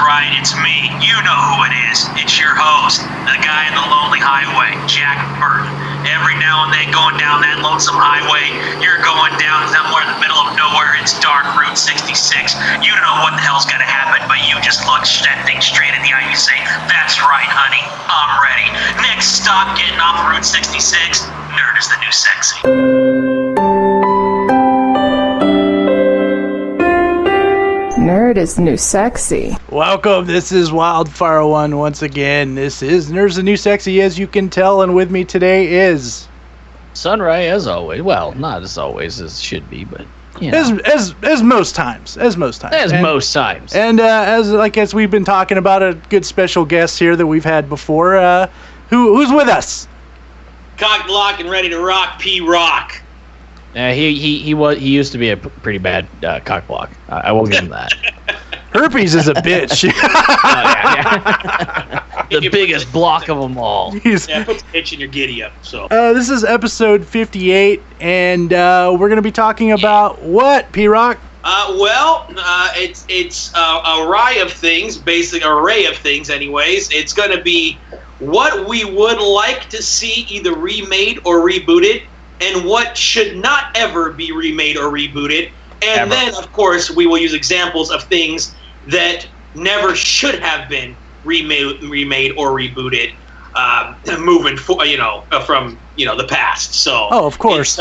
right, it's me. You know who it is. It's your host, the guy in the lonely highway, Jack Burton. Every now and then going down that lonesome highway, you're going down somewhere in the middle of nowhere. It's dark Route 66. You don't know what the hell's gonna happen, but you just look that thing straight in the eye. You say, "That's right, honey, I'm ready." Next stop, getting off Route 66. Nerd is the new sexy. Nerd is new sexy. Welcome, this is Wildfire One once again. This is Nerd's the New Sexy, as you can tell, and with me today is... Sunrie, as always. Well, not as always as should be, but, you know. As most times. As most times. And as we've been talking about, a good special guest here that we've had before. Who's with us? Cock block and ready to rock, P-Rock. He used to be a pretty bad cock block. I will give him that. Herpes is a bitch. The biggest block of them all. Yeah, put the itch in your giddy up. So this is episode 58, and we're going to be talking about what, P-Rock? It's a array of things, anyways. It's going to be what we would like to see either remade or rebooted, and what should not ever be remade or rebooted. And then, of course, we will use examples of things that never should have been remade or rebooted, moving from the past. So, of course,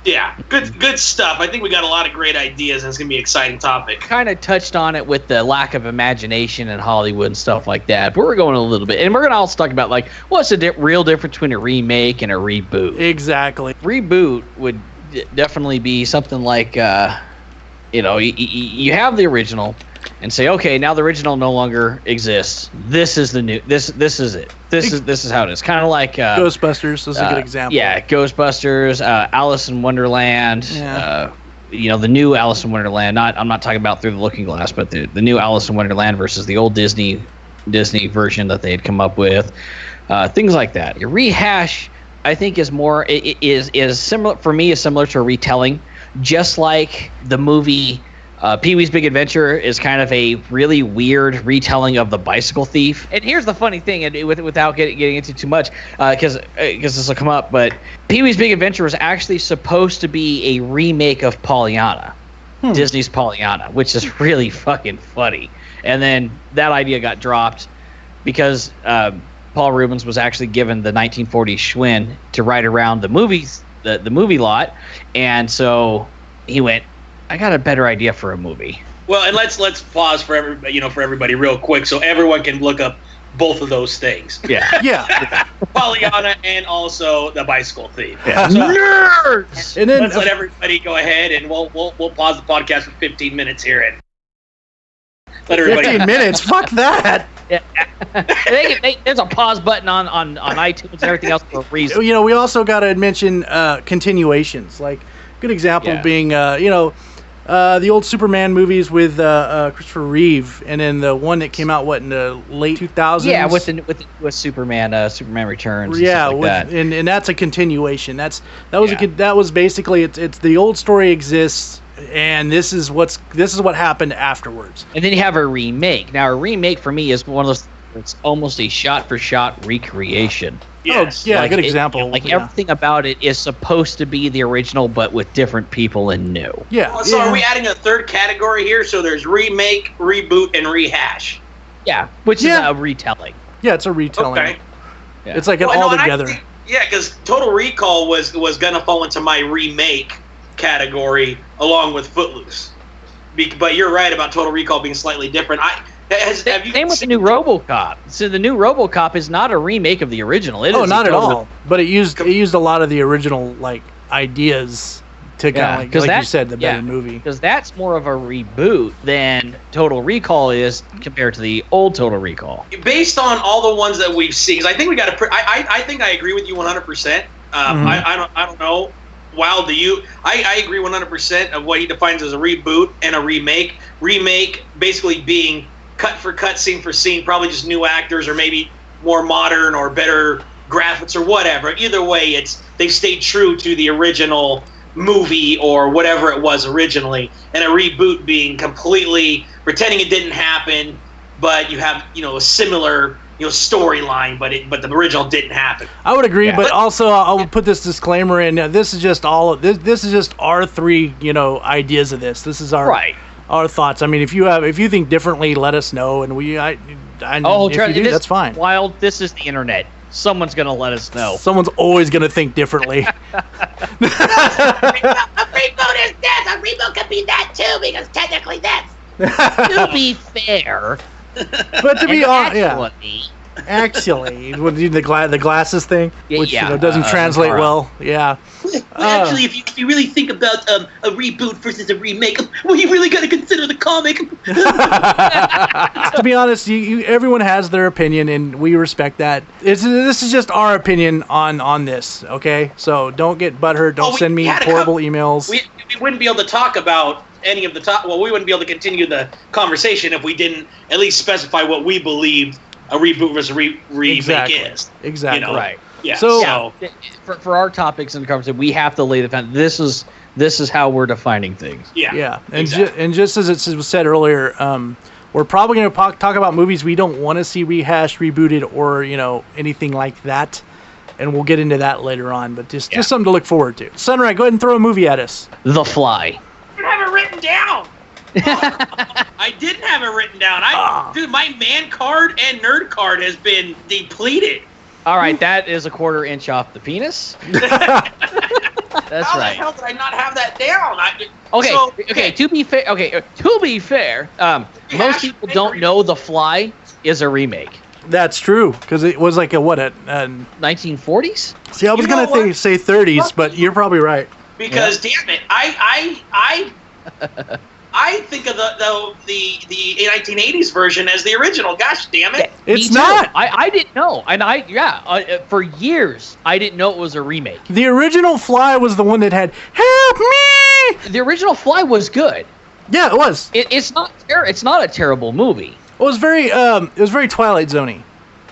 good stuff. I think we got a lot of great ideas, and it's gonna be an exciting topic. Kind of touched on it with the lack of imagination in Hollywood and stuff like that, but we're going a little bit, and we're gonna also talk about like what's the real difference between a remake and a reboot. Exactly. Reboot would definitely be something like you have the original and say, okay, now the original no longer exists. This is the new. This is it. This is how it is. Kind of like Ghostbusters is a good example. Yeah, Ghostbusters, Alice in Wonderland. Yeah. The new Alice in Wonderland. I'm not talking about Through the Looking Glass, but the new Alice in Wonderland versus the old Disney version that they had come up with. Things like that. Your rehash, I think, is more is similar for me. Is similar to a retelling, just like the movie. Pee-wee's Big Adventure is kind of a really weird retelling of The Bicycle Thief. And here's the funny thing, and without getting into too much, because this will come up, but Pee-wee's Big Adventure was actually supposed to be a remake of Pollyanna, Disney's Pollyanna, which is really fucking funny. And then that idea got dropped because Paul Reubens was actually given the 1940s Schwinn to ride around the movies, the movie lot, and so he went, I got a better idea for a movie. Well, and let's pause for everybody real quick so everyone can look up both of those things. Yeah. Pollyanna and also The Bicycle Thief. Yeah. So, nerds. And then let's let everybody go ahead, and we'll pause the podcast for 15 minutes here and let everybody. 15 minutes. Fuck that. Yeah. There's a pause button on iTunes and everything else for a reason. We also got to mention continuations. Like, good example being the old Superman movies with Christopher Reeve, and then the one that came out in the late 2000s. Yeah, with Superman, Superman Returns. Yeah, and stuff like that. And that's a continuation. That was basically it's the old story exists, and this is what happened afterwards. And then you have a remake. Now, a remake for me is one of those. It's almost a shot-for-shot recreation. Yes. Oh, yeah, good example. Everything about it is supposed to be the original, but with different people and new. Yeah. So are we adding a third category here? So there's remake, reboot, and rehash. Yeah, which is a retelling. Yeah, it's a retelling. Okay. Yeah. It's like all together. Because Total Recall was going to fall into my remake category along with Footloose. But you're right about Total Recall being slightly different. Same with the new RoboCop. So the new RoboCop is not a remake of the original. Not at all. But it used a lot of the original ideas to kind of like you said, the better movie. Because that's more of a reboot than Total Recall is compared to the old Total Recall. Based on all the ones that we've seen, because I think we got to. I think I agree with you 100%. I don't know. Wild, do you? I agree 100% of what he defines as a reboot and a remake. Remake basically being cut for cut, scene for scene, probably just new actors or maybe more modern or better graphics or whatever. Either way, they've stayed true to the original movie or whatever it was originally. And a reboot being completely pretending it didn't happen, but you have a similar storyline, but the original didn't happen. I would agree, but also I'll put this disclaimer in. This is just this is just our three ideas of this. This is our thoughts. I mean, if you think differently, let us know, and if you do, that's fine. Wild, this is the internet. Someone's gonna let us know. Someone's always gonna think differently. A reboot is this. A reboot could be that too, because technically that's. To be fair, but to be honest, actually, the glasses thing, which doesn't translate well. Yeah. Actually, if you really think about a reboot versus a remake, well, you really got to consider the comic. To be honest, everyone has their opinion, and we respect that. This is just our opinion on this. Okay, so don't get butthurt. Don't send me horrible emails. We wouldn't be able to talk about any of the we wouldn't be able to continue the conversation if we didn't at least specify what we believed a reboot versus remake is. Exactly. Right. Yeah. So for our topics in the conversation, we have to lay the foundation. This is how we're defining things. Yeah. Yeah. And and just as it was said earlier, we're probably going to talk about movies we don't want to see rehashed, rebooted, or anything like that. And we'll get into that later on. But just something to look forward to. Sunrie, go ahead and throw a movie at us. The Fly. I have it written down. I didn't have it written down. Dude, my man card and nerd card has been depleted. All right, that is a 1/4 inch off the penis. That's How right. How the hell did I not have that down? To be fair, most people don't know The Fly is a remake. That's true, because it was like a 1940s? See, I was going to say 30s, but you're probably right. Because damn it, I think of the 1980s version as the original. Gosh damn it! It's not. I didn't know, and for years I didn't know it was a remake. The original Fly was the one that had "Help me." The original Fly was good. Yeah, it was. It's not a terrible movie. It was very Twilight Zone-y.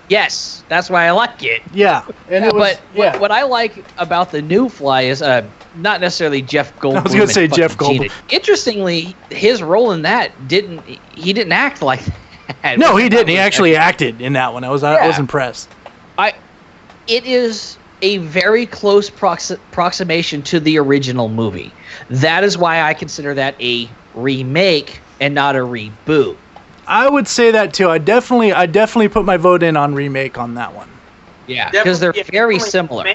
Yes, that's why I like it. Yeah, and it was. What I like about the new Fly is not necessarily Jeff Goldblum. I was going to say Jeff Goldblum. Interestingly, his role in that didn't act like that. No, he didn't. He actually acted in that one. I was impressed. It is a very close approximation to the original movie. That is why I consider that a remake and not a reboot. I would say that too. I definitely put my vote in on remake on that one. Yeah, because they're very similar.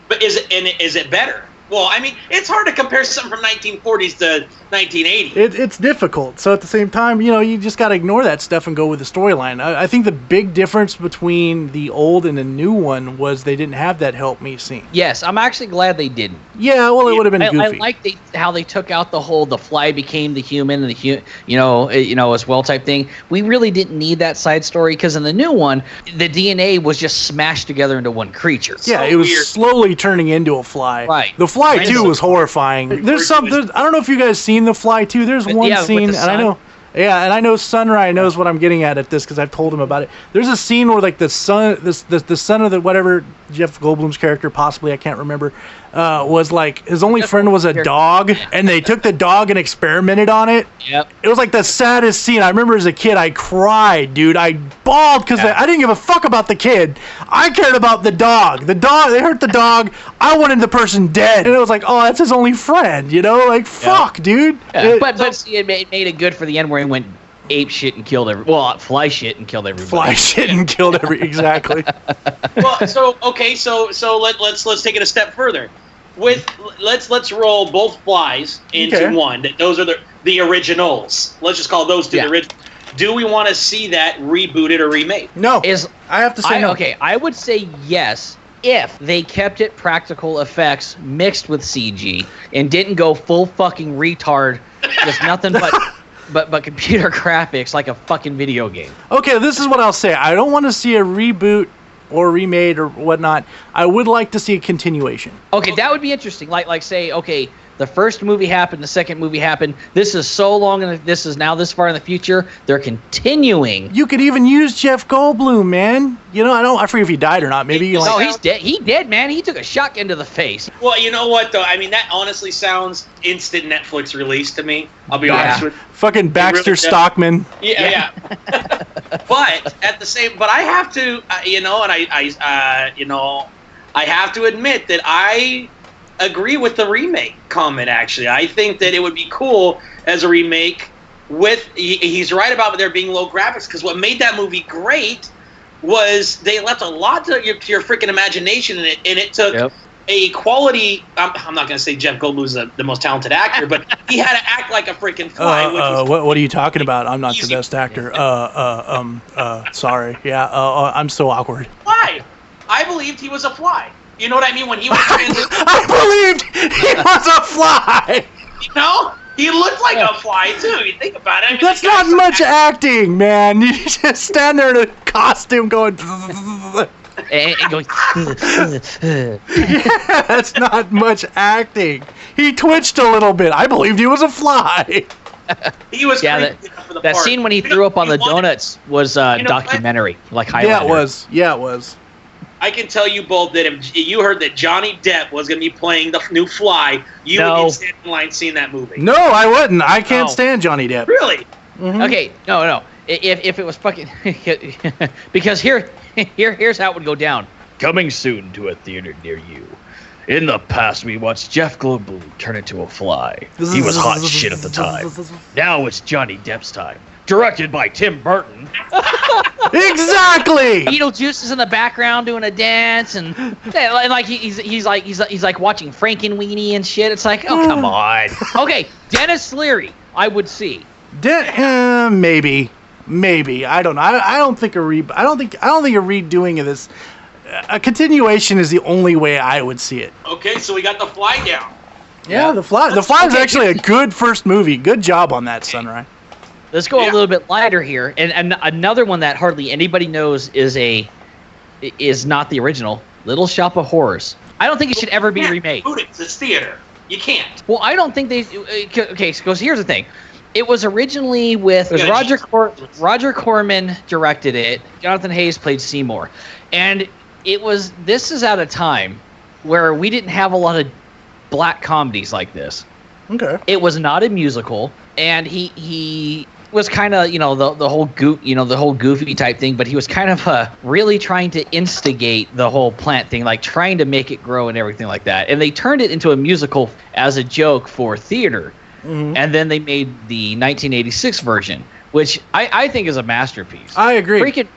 But is it better? Well, I mean, it's hard to compare something from 1940s to 1980s. It's difficult. So at the same time, you just got to ignore that stuff and go with the storyline. I think the big difference between the old and the new one was they didn't have that help me scene. Yes, I'm actually glad they didn't. Yeah, well, it would have been goofy. I like how they took out the Fly became the human and as well type thing. We really didn't need that side story because in the new one, the DNA was just smashed together into one creature. Yeah, it was slowly turning into a fly. Right. The Fly 2 was horrifying. I don't know if you guys seen The Fly 2. There's one scene, and I know Sunrie knows what I'm getting at this because I've told him about it. There's a scene where like the son of the whatever Jeff Goldblum's character, possibly I can't remember, was like his only friend was a dog, and they took the dog and experimented on it. Yep. It was like the saddest scene. I remember as a kid, I cried, dude. I bawled because I didn't give a fuck about the kid. I cared about the dog. They hurt the dog. I wanted the person dead, and it was like, oh, that's his only friend. Fuck, dude. Yeah. But see, it made it good for the end where he went ape shit and killed fly shit and killed everybody. Fly shit and killed exactly. Well, so let's take it a step further. Let's roll both Flies into one. Those are the originals. Let's just call those two the originals. Do we want to see that rebooted or remade? No. I have to say no. Okay, I would say yes if they kept it practical effects mixed with CG and didn't go full fucking retard, just nothing but computer graphics like a fucking video game. Okay, this is what I'll say. I don't want to see a reboot or remade or whatnot. I would like to see a continuation. Okay, that would be interesting. Like say, okay, the first movie happened, the second movie happened. This is so long, and this is now this far in the future. They're continuing. You could even use Jeff Goldblum, man. I forget if he died or not. Maybe he's dead. He dead, man. He took a shotgun to the face. Well, you know what though? I mean, that honestly sounds instant Netflix release to me. I'll be honest with you. Fucking Baxter Stockman. Yeah. But at the same, but I have to, I have to admit that I agree with the remake comment. Actually, I think that it would be cool as a remake. He's right about there being low graphics, because what made that movie great was they left a lot to your freaking imagination in it, and it took a quality. I'm not going to say Jeff Goldblum's the most talented actor, but he had to act like a freaking fly. What are you talking about? I'm not the best actor. Sorry. Yeah. I'm so awkward. Why? I believed he was a fly. You know what I mean? When he was I believed he was a fly. You know? He looked like a fly, too. You think about it. I mean, that's not much acting, man. You just stand there in a costume going... and going... Yeah, that's not much acting. He twitched a little bit. I believed he was a fly. He was that scene when he threw up on the donuts was documentary, like highlighter. Yeah, it was. I can tell you both that if you heard that Johnny Depp was going to be playing the new Fly, you would be standing in line seeing that movie. No, I wouldn't. I can't stand Johnny Depp. Really? Mm-hmm. Okay, no. If it was fucking... because here's how it would go down. Coming soon to a theater near you. In the past, we watched Jeff Goldblum turn into a fly. He was hot shit at the time. Now it's Johnny Depp's time. Directed by Tim Burton. Exactly. Beetlejuice is in the background doing a dance, and like he's like watching Frankenweenie and shit. It's like, oh come on. Okay, Dennis Leary, I would see. Maybe. I don't know. I don't think a redoing of this. A continuation is the only way I would see it. Okay, so we got The Fly down. Yeah, The Fly is actually a good first movie. Good job on that, Sunrie. Let's go a little bit lighter here, and another one that hardly anybody knows is not the original. Little Shop of Horrors. I don't think it should ever be remade. It's theater. You can't. Well, I don't think they. Okay, so here's the thing. It was originally with Roger Corman directed it. Jonathan Hayes played Seymour, and this is at a time where we didn't have a lot of black comedies like this. Okay. It was not a musical, and he was kind of the whole goofy type thing, but he was kind of really trying to instigate the whole plant thing, like trying to make it grow and everything like that. And they turned it into a musical as a joke for theater. Mm-hmm. And then they made the 1986 version, which I think is a masterpiece. I agree. Freaking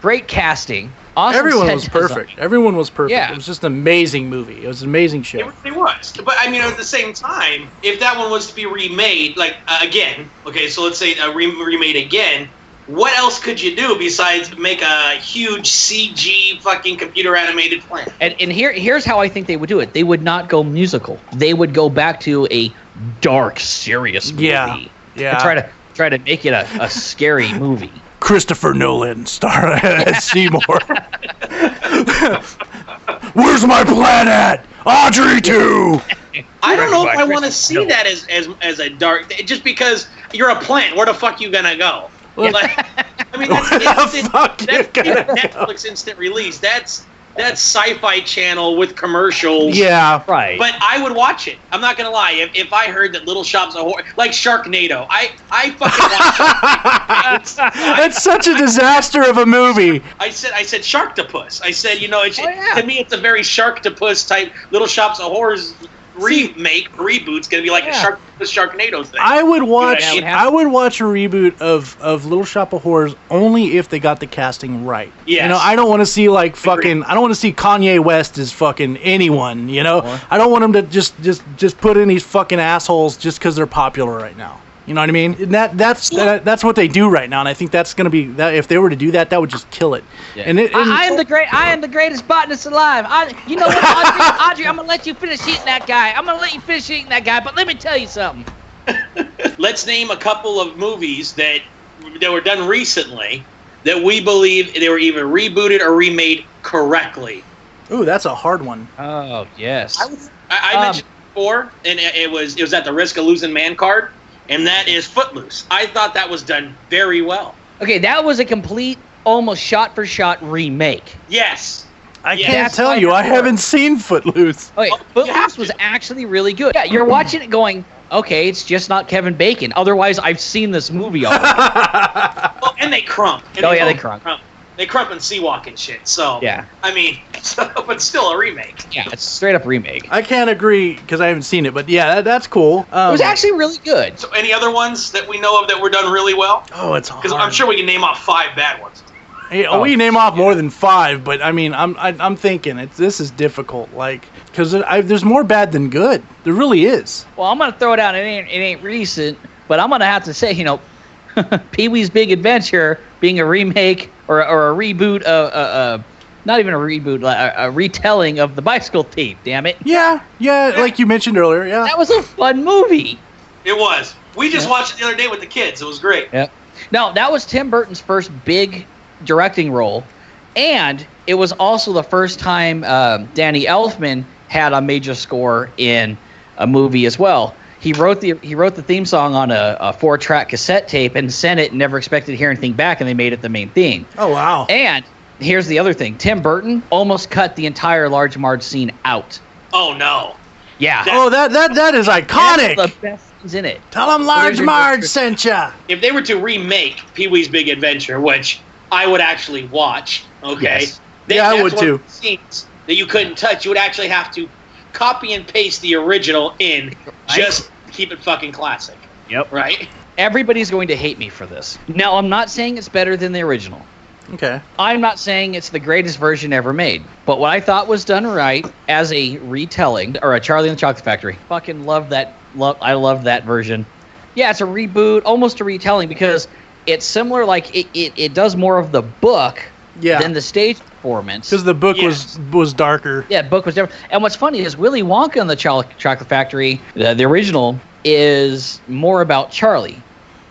great casting. Awesome. Everyone was perfect. Design. Everyone was perfect. Yeah. It was just an amazing movie. It was an amazing show. It really was. But I mean, at the same time, if that one was to be remade, like again, okay, so let's say remade again, what else could you do besides make a huge CG fucking computer animated plant? And here's how I think they would do it. They would not go musical. They would go back to a dark, serious movie. Yeah. And try to make it a scary movie. Christopher Nolan star as Seymour. Where's my planet? Audrey 2. I don't know if I want to see that as a dark, just because you're a plant. Where the fuck you gonna go? Like, I mean, that's Netflix instant release. That's Sci-Fi Channel with commercials. Yeah, right. But I would watch it. I'm not gonna lie. If I heard that Little Shops of Horror, like Sharknado, I fucking watch Sharknado. It's such a disaster of a movie. I said Sharktopus. I said, to me it's a very Sharktopus type Little Shops of Horrors remake, reboot's gonna be like the Sharknado thing. I would watch a reboot of Little Shop of Horrors only if they got the casting right. Yes. I don't want to see I don't want to see Kanye West as fucking anyone, I don't want them to just put in these fucking assholes just because they're popular right now. You know what I mean? And that's what they do right now, and I think that's gonna be that. If they were to do that, that would just kill it. Yeah. I am the greatest botanist alive. You know what, Audrey? I'm gonna let you finish eating that guy. But let me tell you something. Let's name a couple of movies that were done recently that we believe they were either rebooted or remade correctly. Ooh, that's a hard one. Oh yes. I mentioned before, and it was at the risk of losing man card. And that is Footloose. I thought that was done very well. Okay, that was a complete, almost shot-for-shot remake. Yes. I can't tell you. I haven't seen Footloose. Okay, Footloose was actually really good. Yeah, you're watching it going, okay, it's just not Kevin Bacon. Otherwise, I've seen this movie already. And they crump. And they crump. They crump and sea walk and shit. So yeah, I mean, but still a remake. Yeah, it's straight up remake. I can't agree because I haven't seen it, but yeah, that's cool. It was actually really good. So any other ones that we know of that were done really well? Oh, it's hard. Because I'm sure we can name off 5 bad ones. Hey, we name off more than 5, but I mean, I'm thinking this is difficult, like because there's more bad than good. There really is. Well, I'm gonna throw it out. It ain't recent, but I'm gonna have to say, Pee-wee's Big Adventure being a remake or a reboot, not even a reboot, a retelling of the Bicycle Thief. Damn it! Yeah, like you mentioned earlier. Yeah, that was a fun movie. It was. We just watched it the other day with the kids. It was great. Yep. No, that was Tim Burton's first big directing role, and it was also the first time Danny Elfman had a major score in a movie as well. He wrote the theme song on a 4-track cassette tape and sent it and never expected to hear anything back, and they made it the main theme. Oh, wow. And here's the other thing. Tim Burton almost cut the entire Large Marge scene out. Oh, no. Yeah. That is iconic. That's the best scenes in it. Tell them Large Marge sent ya. If they were to remake Pee-wee's Big Adventure, which I would actually watch, okay? Yes. I would too. Scenes that you couldn't touch. You would actually have to copy and paste the original in just keep it fucking classic. Yep. Right? Everybody's going to hate me for this. Now, I'm not saying it's better than the original. Okay. I'm not saying it's the greatest version ever made. But what I thought was done right as a retelling, or a Charlie and the Chocolate Factory, fucking love that. I love that version. Yeah, it's a reboot, almost a retelling, because it's similar, like it does more of the book than the stage performance. Because the book was darker. Yeah, the book was different. And what's funny is Willy Wonka and the Chocolate Factory, the original, is more about Charlie.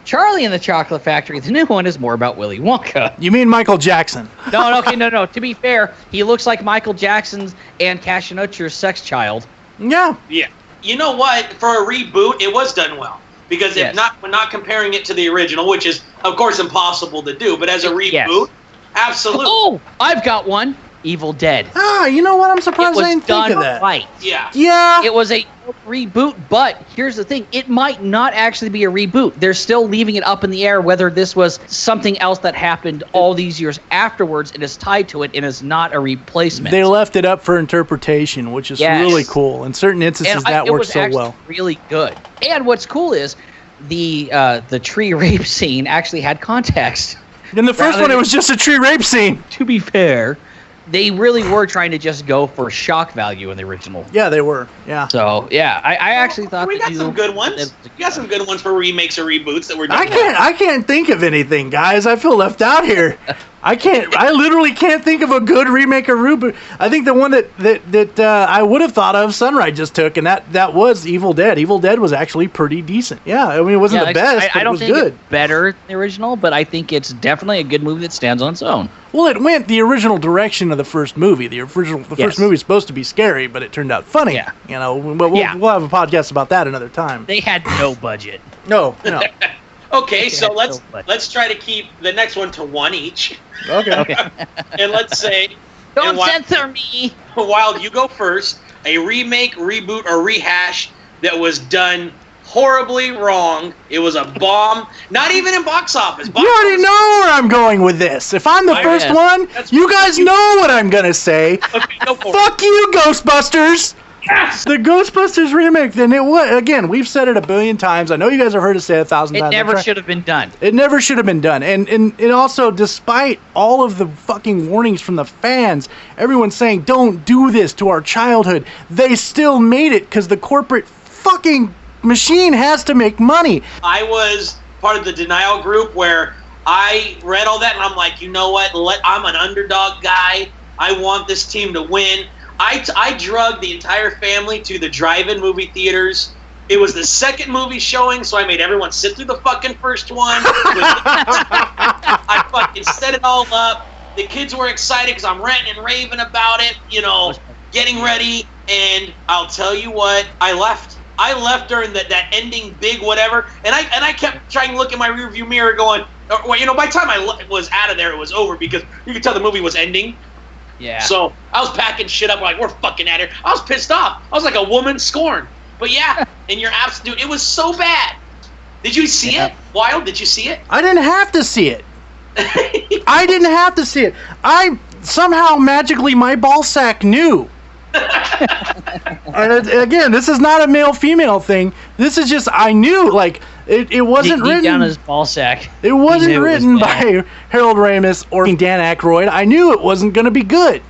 Charlie and the Chocolate Factory, the new one, is more about Willy Wonka. You mean Michael Jackson? No. To be fair, he looks like Michael Jackson's and Cashin Utcher's sex child. Yeah. Yeah. You know what? For a reboot, it was done well. Because we're not comparing it to the original, which is, of course, impossible to do. But as a reboot, absolutely. Oh, I've got one. Evil Dead. Ah, you know what? I'm surprised I didn't think of that. Right. Yeah. Yeah. It was a reboot, but here's the thing. It might not actually be a reboot. They're still leaving it up in the air whether this was something else that happened all these years afterwards and is tied to it and is not a replacement. They left it up for interpretation, which is really cool. In certain instances, that works so well. Really good. And what's cool is the tree rape scene actually had context. In the first one, it was just a tree rape scene. To be fair, they really were trying to just go for shock value in the original. Yeah, they were. Yeah. So yeah, I actually thought we got some good ones. We got some good ones for remakes or reboots that were done. I can't think of anything, guys. I feel left out here. I literally can't think of a good remake or reboot. I think the one that I would have thought of, Sunrie just took, and that was Evil Dead. Evil Dead was actually pretty decent. Yeah, I mean, it wasn't the best, but it was good. I don't think it's better than the original, but I think it's definitely a good movie that stands on its own. Well, it went the original direction of the first movie. The first movie is supposed to be scary, but it turned out funny. Yeah. You know, we'll have a podcast about that another time. They had no budget. No. Okay, so let's try to keep the next one to 1 each. Okay. And let's say... Don't censor me! Wild, you go first. A remake, reboot, or rehash that was done horribly wrong. It was a bomb. Not even in box office. You already know where I'm going with this. If I'm the first one, you guys know what I'm going to say. Okay, go for Fuck you, Ghostbusters! Yes! The Ghostbusters remake, then it was, again, we've said it a billion times. I know you guys have heard us say it 1,000 times. It never should have been done. It never should have been done. And also, despite all of the fucking warnings from the fans, everyone's saying, don't do this to our childhood, they still made it because the corporate fucking machine has to make money. I was part of the denial group where I read all that and I'm like, you know what? I'm an underdog guy. I want this team to win. I drugged the entire family to the drive-in movie theaters. It was the second movie showing, so I made everyone sit through the fucking first one. I fucking set it all up. The kids were excited because I'm ranting and raving about it, getting ready. And I'll tell you what, I left. I left during that ending big whatever, and I kept trying to look in my rearview mirror going, by the time I was out of there, it was over because you could tell the movie was ending. Yeah. So I was packing shit up like, we're fucking at it. I was pissed off. I was like a woman scorned. But yeah, and your apps, dude, it was so bad. Did you see it? Wild, did you see it? I didn't have to see it. I didn't have to see it. I somehow magically my ball sack knew. Again, this is not a male-female thing. This is just I knew. Like it wasn't deep written down his ball sack. It wasn't written bad. by Harold Ramis or Dan Aykroyd. I knew it wasn't going to be good.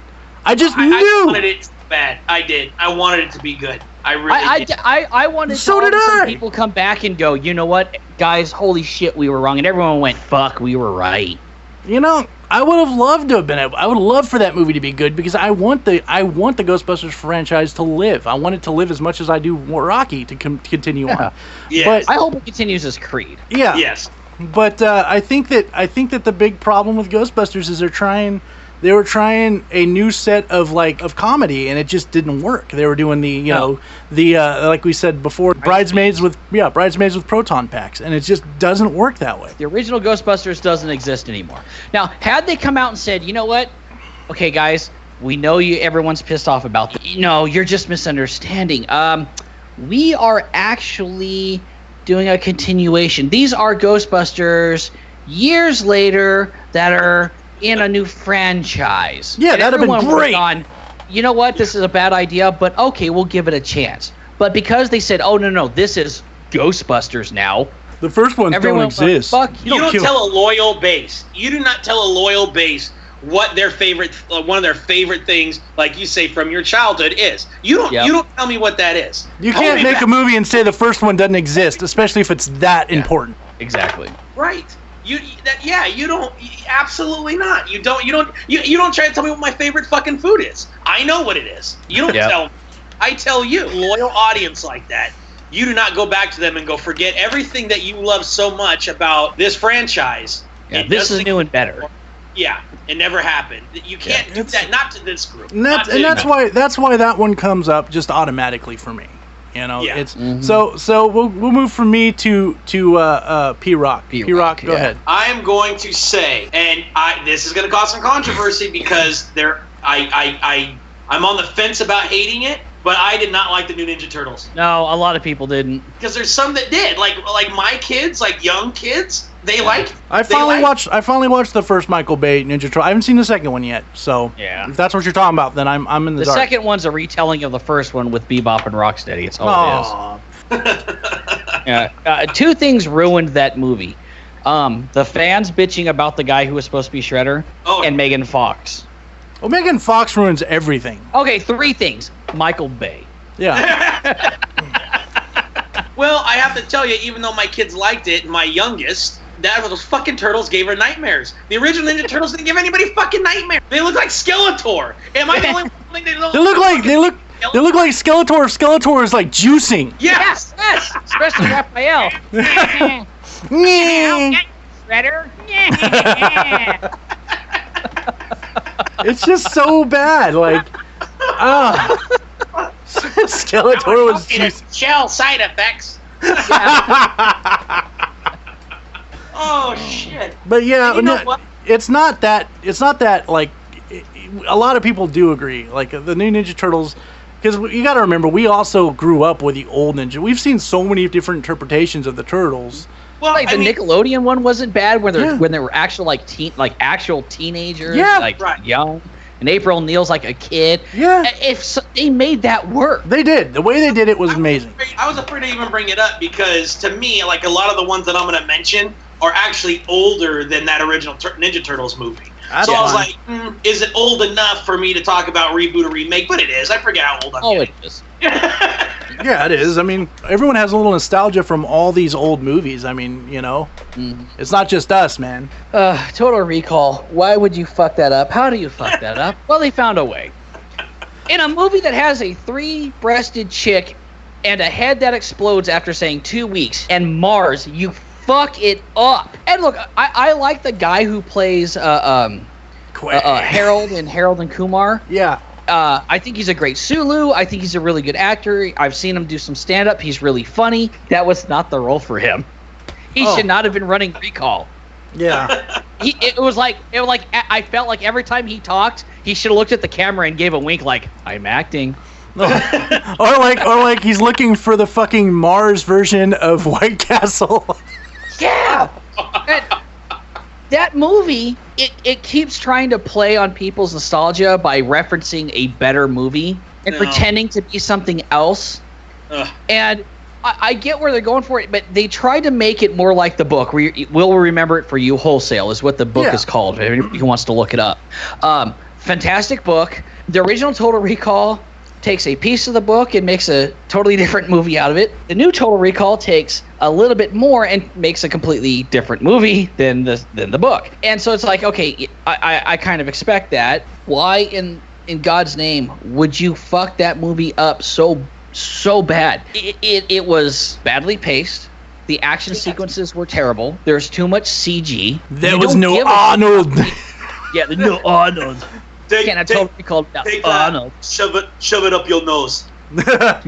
I just knew. I wanted it bad. I did. I wanted it to be good. I really did. I wanted So to did some I. people come back and go, you know what, guys, holy shit, we were wrong. And everyone went, fuck, we were right. You know, I would have loved to have been. I would have loved for that movie to be good because I want the Ghostbusters franchise to live. I want it to live as much as I do Rocky to continue on. Yes. But I hope it continues as Creed. yeah. Yes. But I think that the big problem with Ghostbusters is they were trying a new set of comedy and it just didn't work. They were doing the like we said before, bridesmaids with proton packs, and it just doesn't work that way. The original Ghostbusters doesn't exist anymore. Now, had they come out and said, you know what, okay, guys, we know everyone's pissed off about this. No, you're just misunderstanding. We are actually doing a continuation. These are Ghostbusters years later that are in a new franchise. Yeah, that'd have been great. Gone, you know what? This is a bad idea, but okay, we'll give it a chance. But because they said, "Oh no, this is Ghostbusters now," The first ones don't exist. Fuck, You don't tell a loyal base. You do not tell a loyal base what their favorite, one of their favorite things, like you say, from your childhood is. You don't. Yep. You don't tell me what that is. You Tell can't me make that. a movie and say the first one doesn't exist, especially if it's that important. Exactly. Right. You don't. Absolutely not. You don't try to tell me what my favorite fucking food is. I know what it is. You don't Yep. tell me. I tell you, loyal audience like that. You do not go back to them and go forget everything that you love so much about this franchise. Yeah, It this is doesn't- new and better. Yeah, it never happened. You can't do that. Not to this group. And that's why that one comes up just automatically for me. You know, Yeah. it's so we'll move from me to P-Rock. P-Rock, go ahead. I'm going to say, and this is going to cause some controversy because I'm on the fence about hating it, but I did not like the new Ninja Turtles. No, a lot of people didn't. Because there's some that did, like my kids, like young kids, they liked it. I finally watched the first Michael Bay Ninja Turtle. I haven't seen the second one yet, so Yeah. if that's what you're talking about, then I'm in the The dark. second one's a retelling of the first one with Bebop and Rocksteady. It's all it is. Yeah. Two things ruined that movie. The fans bitching about the guy who was supposed to be Shredder and Megan Fox. Well, Megan Fox ruins everything. Okay, three things. Michael Bay. Yeah. Well, I have to tell you, even though my kids liked it, my youngest, those fucking turtles gave her nightmares. The original Ninja Turtles didn't give anybody fucking nightmares. They look like Skeletor. Am I the only one they don't? They look like Skeletor. Skeletor is like juicing. Yes. Especially Raphael. Shredder. It's just so bad. Like, Skeletor was juicing. Shell side effects. Oh shit. But yeah, You know what? it's not that like a lot of people do agree. Like the new Ninja Turtles, because you got to remember, we also grew up with the old Ninja. We've seen so many different interpretations of the Turtles. Well, Like I the mean, Nickelodeon one wasn't bad when Yeah. they were actual actual teenagers, Yeah. Right. young. And April O'Neil's like a kid. Yeah. They made that work. They did. The way they did it was amazing. I was afraid to even bring it up because to me, like a lot of the ones that I'm going to mention are actually older than that original Ninja Turtles movie. That's So I was fine. like, is it old enough for me to talk about reboot or remake? But it is. I forget how old I'm Oh, getting. it is. Yeah, it is. I mean, everyone has a little nostalgia from all these old movies. I mean, you know, it's not just us, man. Total Recall. Why would you fuck that up? How do you fuck that up? Well, they found a way. In a movie that has a 3-breasted chick and a head that explodes after saying 2 weeks and Mars, you fuck it up. And look, I like the guy who plays Harold and Kumar. Yeah. I think he's a great Sulu. I think he's a really good actor. I've seen him do some stand-up. He's really funny. That was not the role for him. He should not have been running Recall. Yeah. It was like I felt like every time he talked, he should have looked at the camera and gave a wink, like I'm acting. or like he's looking for the fucking Mars version of White Castle. Yeah. that movie, it keeps trying to play on people's nostalgia by referencing a better movie and pretending to be something else. And I get where they're going for it, but they tried to make it more like the book. We'll remember it for you wholesale is what the book is called. If anybody who wants to look it up. Fantastic book. The original Total Recall takes a piece of the book and makes a totally different movie out of it. The new Total Recall takes a little bit more and makes a completely different movie than the book. And so it's like, okay, I kind of expect that. Why in God's name would you fuck that movie up so bad? It was badly paced. The action sequences were terrible. There's too much CG. There was no Arnold. Yeah, the no Arnold. I totally called that Arnold. Shove it up your nose.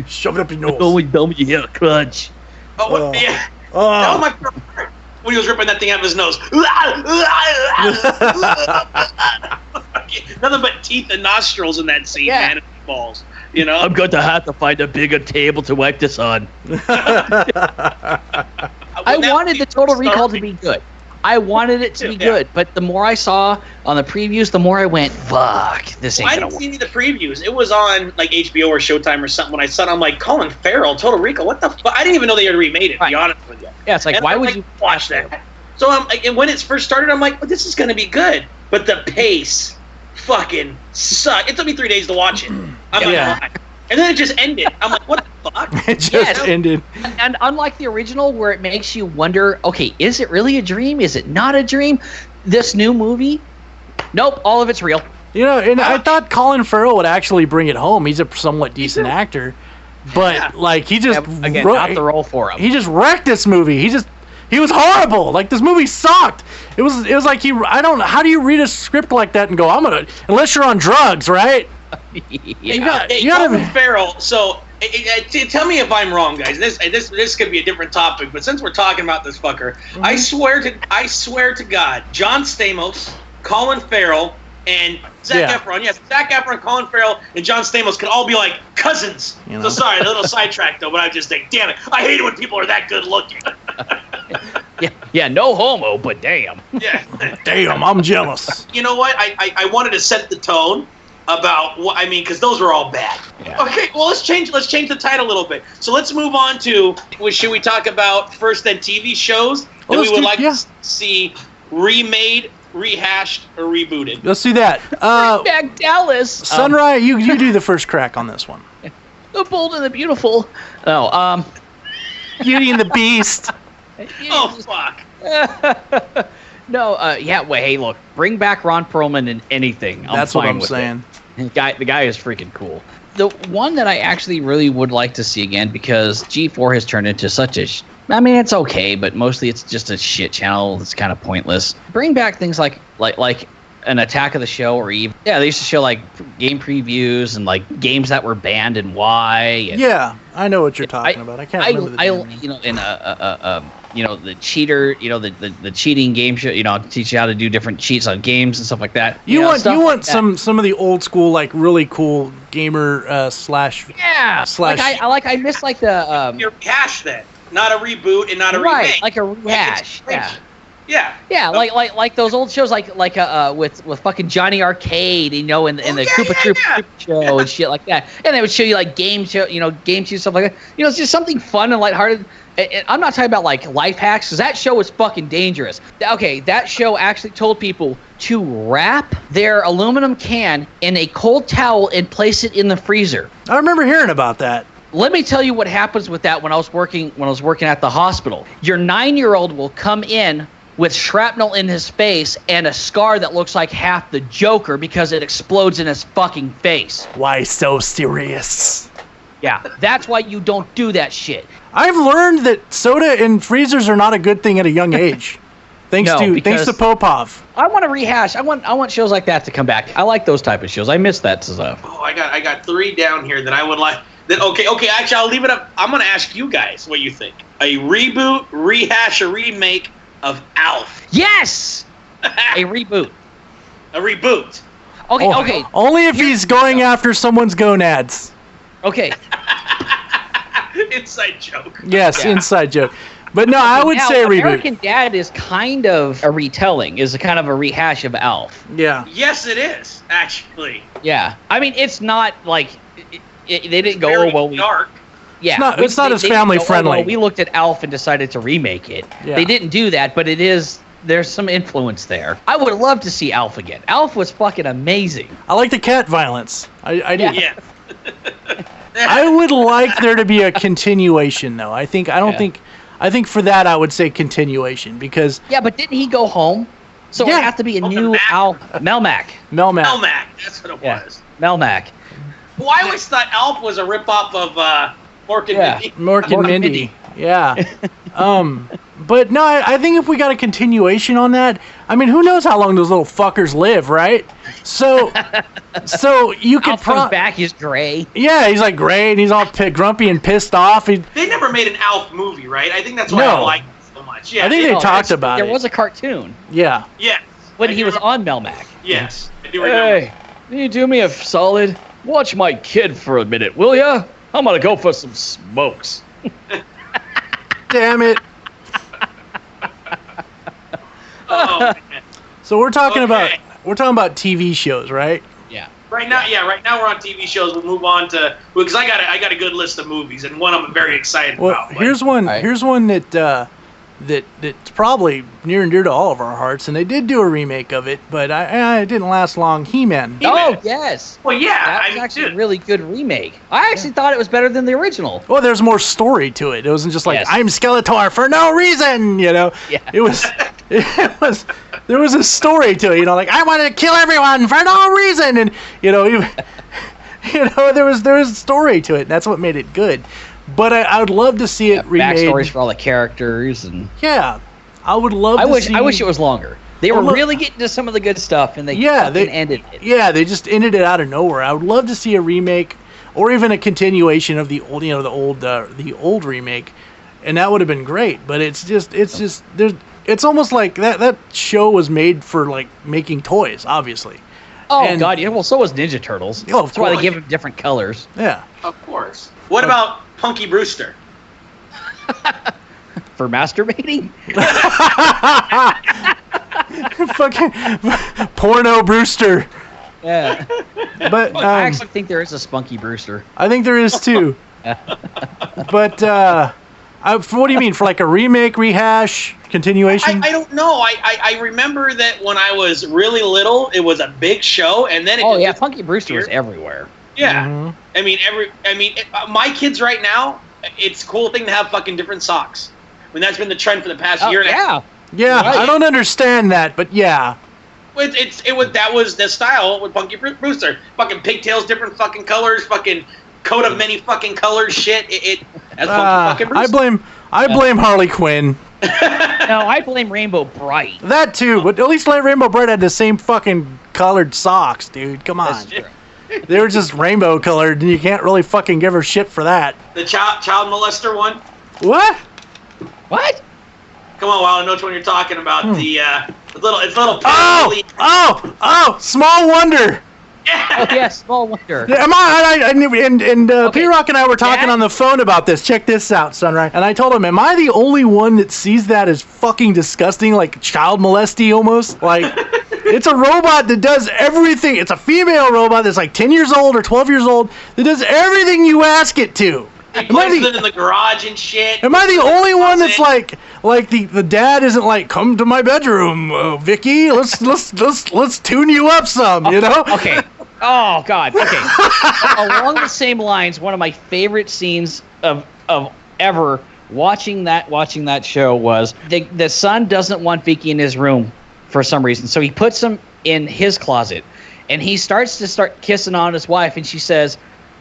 Shove it up your nose. Don't you hear a crunch? Oh, yeah. Oh my God. When he was ripping that thing out of his nose. Nothing but teeth and nostrils in that scene, man. And balls. You know? I'm going to have to find a bigger table to wipe this on. I wanted the Total Recall to be good. I wanted it to be good, but the more I saw on the previews, the more I went, fuck, this ain't gonna work. I didn't see any of the previews. It was on like HBO or Showtime or something. When I saw it, I'm like, Colin Farrell, Total Recall, what the fuck? I didn't even know they had remade it, to be honest with you. Yeah, it's like, why would you watch that? So and when it first started, I'm like, well, this is going to be good. But the pace fucking sucked. It took me 3 days to watch it. I'm like, and then it just ended. I'm like, what the fuck? It just ended. And unlike the original, where it makes you wonder, okay, is it really a dream? Is it not a dream? This new movie, nope, all of it's real. You know, and I thought Colin Farrell would actually bring it home. He's a somewhat decent actor, but like he just not the role for him. He just wrecked this movie. He was horrible. Like this movie sucked. It was like how do you read a script like that and go, unless you're on drugs, right? Colin Farrell. So tell me if I'm wrong, guys. This could be a different topic, but since we're talking about this fucker, I swear to God, John Stamos, Colin Farrell, and Zac Efron. Yes, Zac Efron, Colin Farrell, and John Stamos could all be like cousins. You know? So sorry, a little sidetrack though, but I just think, damn it, I hate it when people are that good looking. Yeah, no homo, but damn. Yeah, damn, I'm jealous. You know what? I wanted to set the tone about what I mean, because those were all bad. Yeah. Okay, well let's change the title a little bit. So let's move on to should we talk about first then TV shows that we would like to see remade, rehashed, or rebooted? Let's do that. Bring back Dallas. Sunrie, you do the first crack on this one. The Bold and the Beautiful. Beauty and the Beast. Oh fuck. No, hey, look, bring back Ron Perlman in anything. That's what I'm saying. The guy is freaking cool. The one that I actually really would like to see again, because G4 has turned into such a... I mean, it's okay, but mostly it's just a shit channel that's kind of pointless. Bring back things like an Attack of the Show, or even... Yeah, they used to show, like, game previews and, like, games that were banned and why. And yeah, I know what you're talking about. I can't remember the name. The cheater, the cheating game show, teach you how to do different cheats on games and stuff like that. You want some of the old school, like, really cool gamer slash... Yeah, slash... I miss, like, the... Your rehash, then. Not a reboot and not a remake. Right, like a rehash, Yeah, okay. like those old shows, like with fucking Johnny Arcade, and the Koopa Troop show and shit like that, and they would show you like game show stuff like that. It's just something fun and lighthearted. I'm not talking about like life hacks, because that show was fucking dangerous. Okay, that show actually told people to wrap their aluminum can in a cold towel and place it in the freezer. I remember hearing about that. Let me tell you what happens with that when I was working at the hospital. Your 9-year-old will come in with shrapnel in his face and a scar that looks like half the Joker because it explodes in his fucking face. Why so serious? Yeah, that's why you don't do that shit. I've learned that soda in freezers are not a good thing at a young age. Thanks to Popov. I want to rehash. I want shows like that to come back. I like those type of shows. I miss that stuff. Oh, I got 3 down here that I would like. Okay, actually, I'll leave it up. I'm going to ask you guys what you think. A reboot, rehash, or remake of Alf. Yes! A reboot. A reboot. Okay. Only if he's going after someone's gonads. Okay. Inside joke. Yes, inside joke. But no, I would say a reboot. American Dad is kind of a retelling, is a kind of a rehash of Alf. Yeah. Yes, it is, actually. Yeah. I mean, it's not like they didn't go, Very well, dark. yeah. It's not as they didn't family go, friendly. well, we looked at Alf and decided to remake it. Yeah. They didn't do that, but there's some influence there. I would love to see Alf again. Alf was fucking amazing. I like the cat violence. I do. Yeah. I would like there to be a continuation, though. I think for that I would say continuation because Yeah, but didn't he go home? So it would have to be a new Mac. Alf. Melmac. Melmac, that's what it was. Melmac. Well, I always thought Alf was a ripoff of Mork and Mindy. Mork and Mindy. Yeah. But no, I think if we got a continuation on that, I mean, who knows how long those little fuckers live, right? So you could Alf comes back, he's gray. Yeah, he's like gray and he's all grumpy and pissed off. They never made an Alf movie, right? I think that's why I like it so much. Yeah, I think they talked about it. There was a cartoon. Yeah. Yeah. When he was on Melmac. Yes. I do remember. Hey, can you do me a solid? Watch my kid for a minute, will ya? I'm gonna go for some smokes. Damn it. Oh, man. So we're talking about TV shows, right? Yeah. Right now we're on TV shows. We'll move on to because I got a good list of movies and one I'm very excited about. But Here's one that's probably near and dear to all of our hearts, and they did do a remake of it, but it didn't last long. He-Man. Oh yes. Well, yeah, That was actually a really good remake. I actually thought it was better than the original. Well, there's more story to it. It wasn't just like Yes. I'm Skeletor for no reason, you know. Yeah. It was there was a story to it, you know, like I wanted to kill everyone for no reason, and there was a story to it. And that's what made it good. But I would love to see it remade. Backstories for all the characters and. Yeah, I would love. I wish it was longer. They were really getting to some of the good stuff, and they ended it. Yeah, they just ended it out of nowhere. I would love to see a remake, or even a continuation of the old, the old remake, and that would have been great. But it's almost like that show was made for like making toys, obviously. Oh God, yeah. Well, so was Ninja Turtles. Oh, of That's why they course. give them different colors. Yeah. of course. What about Punky Brewster? For masturbating? Fucking porno Brewster. Yeah. But I actually think there is a Spunky Brewster. I think there is too. But what do you mean, for like a remake, rehash, continuation? I don't know. I remember that when I was really little, it was a big show, and then it Punky Brewster was everywhere. Yeah. Mm-hmm. My kids right now, it's a cool thing to have fucking different socks. I mean, that's been the trend for the past year and a half. Yeah, Right. I don't understand that, but yeah. That was the style with Punky Brewster. Fucking pigtails, different fucking colors, fucking coat of many fucking colors, shit. That's fucking Brewster. I blame Harley Quinn. No, I blame Rainbow Bright. That too, but at least Rainbow Bright had the same fucking colored socks, dude. Come on. That's true. They were just rainbow colored, and you can't really fucking give her shit for that. The child molester one. What? What? Come on, Wild, I know which one you're talking about. It's little. Oh! Small Wonder. Oh yeah, Small Wonder. Yeah, P-Rock and I were talking on the phone about this. Check this out, Sunrie. And I told him, am I the only one that sees that as fucking disgusting, like child molesty almost? Like, it's a robot that does everything. It's a female robot that's like 10 years old or 12 years old that does everything you ask it to. He plays it in the garage and shit. Am I the only one that's like the dad isn't like, come to my bedroom, Vicky, let's tune you up some, you know? Okay. Oh God. Okay. Along the same lines, one of my favorite scenes of ever watching that show was the son doesn't want Vicky in his room for some reason, so he puts him in his closet, and he starts kissing on his wife, and she says,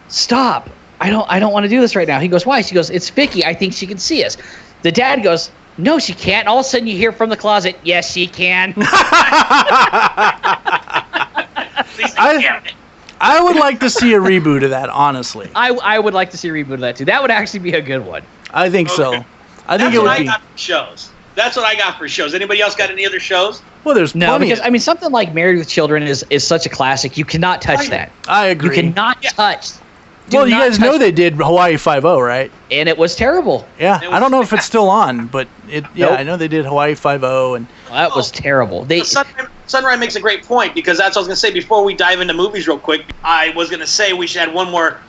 "Stop! I don't want to do this right now." He goes, "Why?" She goes, "It's Vicky. I think she can see us." The dad goes, "No, she can't." All of a sudden, you hear from the closet, "Yes, she can." I would like to see a reboot of that, honestly. I would like to see a reboot of that too. That would actually be a good one. I think so. I think That's it would what be. I got for shows. That's what I got for shows. Anybody else got any other shows? Well, there's No, plenty. because I mean something like Married with Children is such a classic. You cannot touch that. I agree. You cannot touch Well, you guys know they did Hawaii Five-0, right? And it was terrible. Yeah, I don't know if it's still on, but I know they did Hawaii Five-0, and that was terrible. Sunrie makes a great point, because that's what I was going to say before we dive into movies real quick. I was going to say we should add one more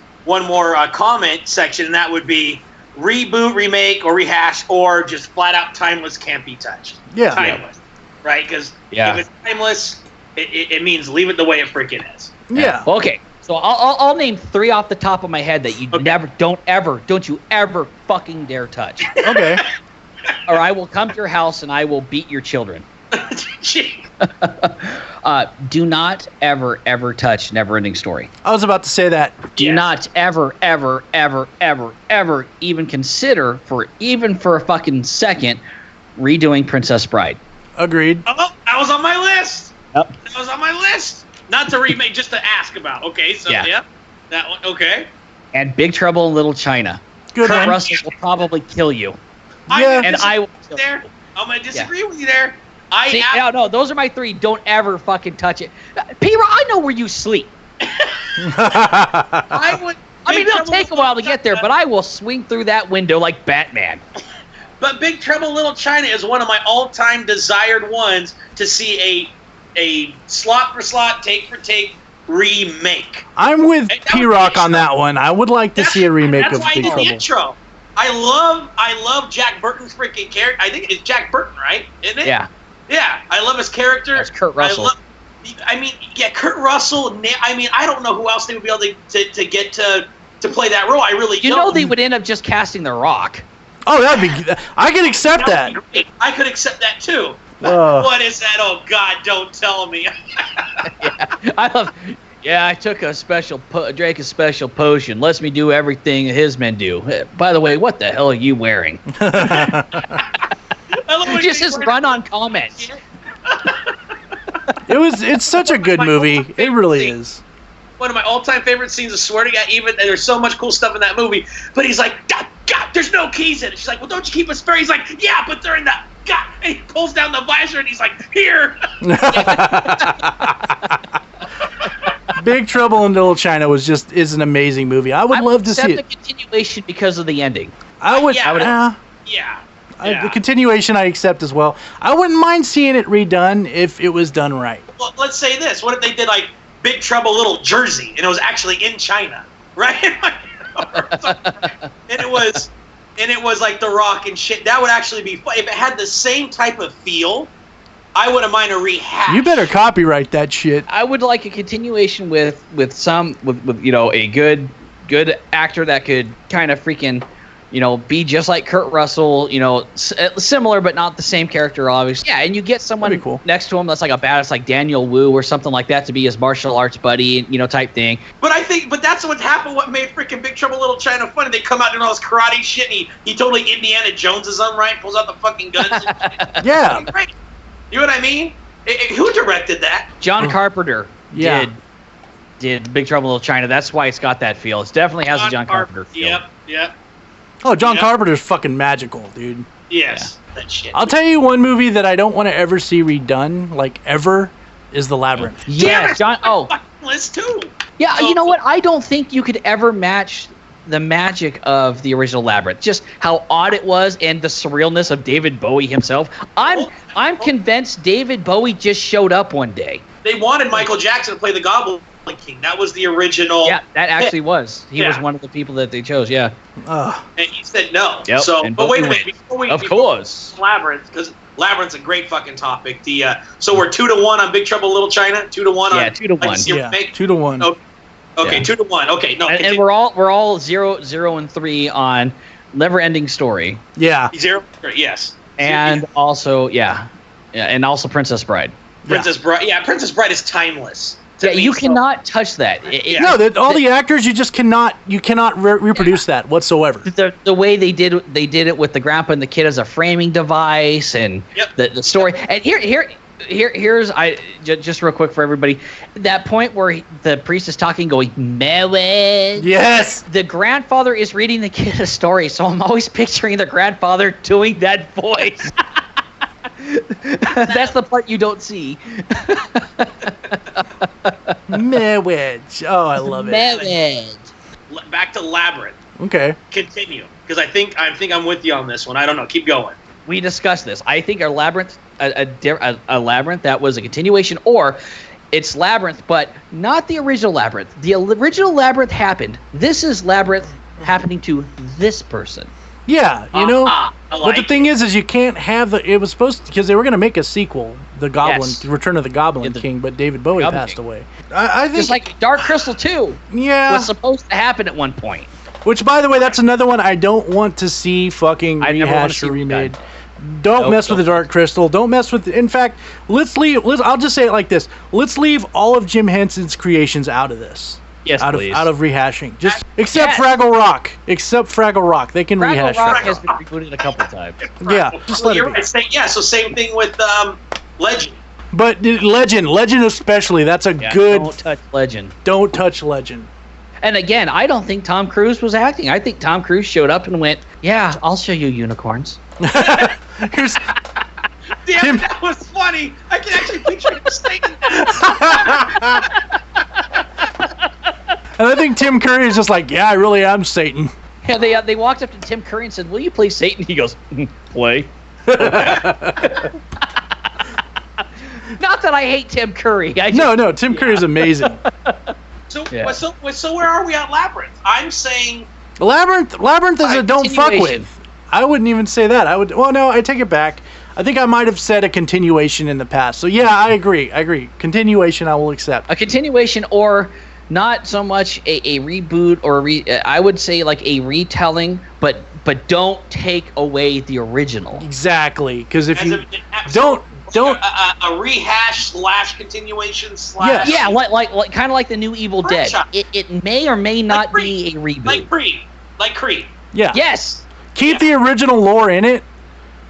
comment section, and that would be reboot, remake, or rehash, or just flat out timeless can't be touched. Yeah. Timeless. Right? Because if it's timeless, it means leave it the way it freaking is. Yeah. Okay. So I'll name 3 off the top of my head that you don't you ever fucking dare touch. Okay. Or I will come to your house and I will beat your children. Do not ever touch Neverending Story. I was about to say that. Do not ever even consider for a fucking second redoing Princess Bride. Agreed. Oh, that was on my list. Yep. That was on my list. Not to remake, just to ask about. Okay, so yeah, that one. Okay. And Big Trouble in Little China. Good Kurt one. Russell will probably kill you. Yeah. I'm gonna disagree with you there. No, those are my 3. Don't ever fucking touch it. Peter, I know where you sleep. I mean, it'll take a while to get there, but I will swing through that window like Batman. But Big Trouble in Little China is one of my all-time desired ones to see a slot for slot, take for take remake. I'm with P-Rock on that one. I would like to see a remake of Big Trouble. The intro. I love Jack Burton's freaking character. I think it's Jack Burton, right? Isn't it? Yeah. Yeah, I love his character. That's Kurt Russell. Kurt Russell. I don't know who else they would be able to get to play that role. I really don't. You know they would end up just casting The Rock. Oh, that'd be. I could accept that. I could accept that too. What is that? Oh God, don't tell me. I took drank a special potion. Lets me do everything his men do. By the way, what the hell are you wearing? Just his run-on comments. It's such a good movie. It really is. One of my all-time favorite scenes. I swear to God, even there's so much cool stuff in that movie. But he's like, God, there's no keys in it. She's like, well, don't you keep a spare? He's like, yeah, but they're in the. God, and he pulls down the visor and he's like, here. Big Trouble in Little China is an amazing movie. I would love to see it. The continuation because of the ending. Yeah. The continuation I accept as well. I wouldn't mind seeing it redone if it was done right. Well, let's say this. What if they did like Big Trouble Little Jersey and it was actually in China, right? and it was like The Rock and shit. That would actually be fun. If it had the same type of feel, I wouldn't mind a rehash. You better copyright that shit. I would like a continuation with a good actor that could kind of freaking be just like Kurt Russell, similar but not the same character, obviously. Yeah, and you get someone cool next to him that's like a badass, like Daniel Wu or something like that, to be his martial arts buddy, type thing. But that's what happened. What made freaking Big Trouble Little China funny? They come out doing all this karate shit, and he totally Indiana Joneses them, right? Pulls out the fucking guns. And shit. Yeah. Great. You know what I mean? Who directed that? John Carpenter did Big Trouble in Little China. That's why it's got that feel. It definitely has a John Carpenter feel. Yep. Oh, John Carpenter's fucking magical, dude. Yes, that shit. I'll tell you one movie that I don't want to ever see redone, like ever, is The Labyrinth. Yeah, John. Oh, list too. Yeah, you know what? I don't think you could ever match the magic of the original Labyrinth. Just how odd it was and the surrealness of David Bowie himself. I'm convinced David Bowie just showed up one day. They wanted Michael Jackson to play the Goblin King. That was the original. Yeah, that actually was. He was one of the people that they chose. Yeah. And he said no. Yep. So, but wait a minute. Before Labyrinth, because Labyrinth's a great fucking topic. So we're 2-1 on Big Trouble in Little China. 2-1 on. Yeah, 2-1. Yeah, 2-1. Okay, 2-1. Okay, no. And we're all 0-3 on Never-Ending Story. Yeah. 0. Yes. And also and also Princess Bride. Princess Bride is timeless. Yeah, you cannot touch that. All the actors, you just cannot reproduce that whatsoever. The way they did it with the grandpa and the kid as a framing device, and the story. And here's just real quick for everybody, that point where the priest is talking, going marriage. Yes. The grandfather is reading the kid a story, so I'm always picturing the grandfather doing that voice. That's the part you don't see. Marriage. Oh, I love it. Marriage. back to Labyrinth. Okay. Continue, because I think I'm with you on this one. I don't know. Keep going. We discussed this. I think a Labyrinth, a Labyrinth that was a continuation, or it's Labyrinth, but not the original Labyrinth. The original Labyrinth happened. This is Labyrinth happening to this person. Yeah, you know, like but the thing is you can't have it was supposed to, because they were going to make a sequel, The Goblin, Yes. Return of the Goblin Yeah, King, but David Bowie Goblin passed King. away. I think, Just like Dark Crystal 2 yeah, was supposed to happen at one point. which, by the way, that's another one I don't want to see fucking I never wanna rehashed see or remade. redone. Don't Nope, mess with the don't. Dark Crystal. Don't mess with. In fact, I'll just say it like this: let's leave all of Jim Henson's creations out of this. Yes, out please. of rehashing. Just except Yes. Fraggle Rock. Except Fraggle Rock, they can Fraggle rehash. Rock Fraggle. has been rebooted a couple times. Yeah, just let it You're be. right. So same thing with Legend. But Legend especially. That's a Yeah, good. Don't touch Legend. Don't touch Legend. And again, I don't think Tom Cruise was acting. I think Tom Cruise showed up and went, "Yeah, I'll show you unicorns." Here's Damn, Tim- that was funny. I can actually picture him saying that. and I think Tim Curry is just like, yeah, I really am Satan. Yeah, they walked up to Tim Curry and said, "Will you play Satan?" He goes, "Play." Not that I hate Tim Curry. No, Tim Curry is amazing. So, Yeah. so where are we at Labyrinth? I'm saying Labyrinth is a don't fuck Continuation. with. I wouldn't even say that. I would. Well, no, I take it back. I think I might have said a continuation in the past. So yeah, I agree. Continuation, I will accept. A continuation, or not so much a reboot, or I would say like a retelling, but don't take away the original. Exactly, because if as you a, don't a rehash / continuation / Yeah, like kind of like the new Evil Dead. Franchise. It may or may not be a reboot. like Creed. yeah, Yes. keep the original lore in it.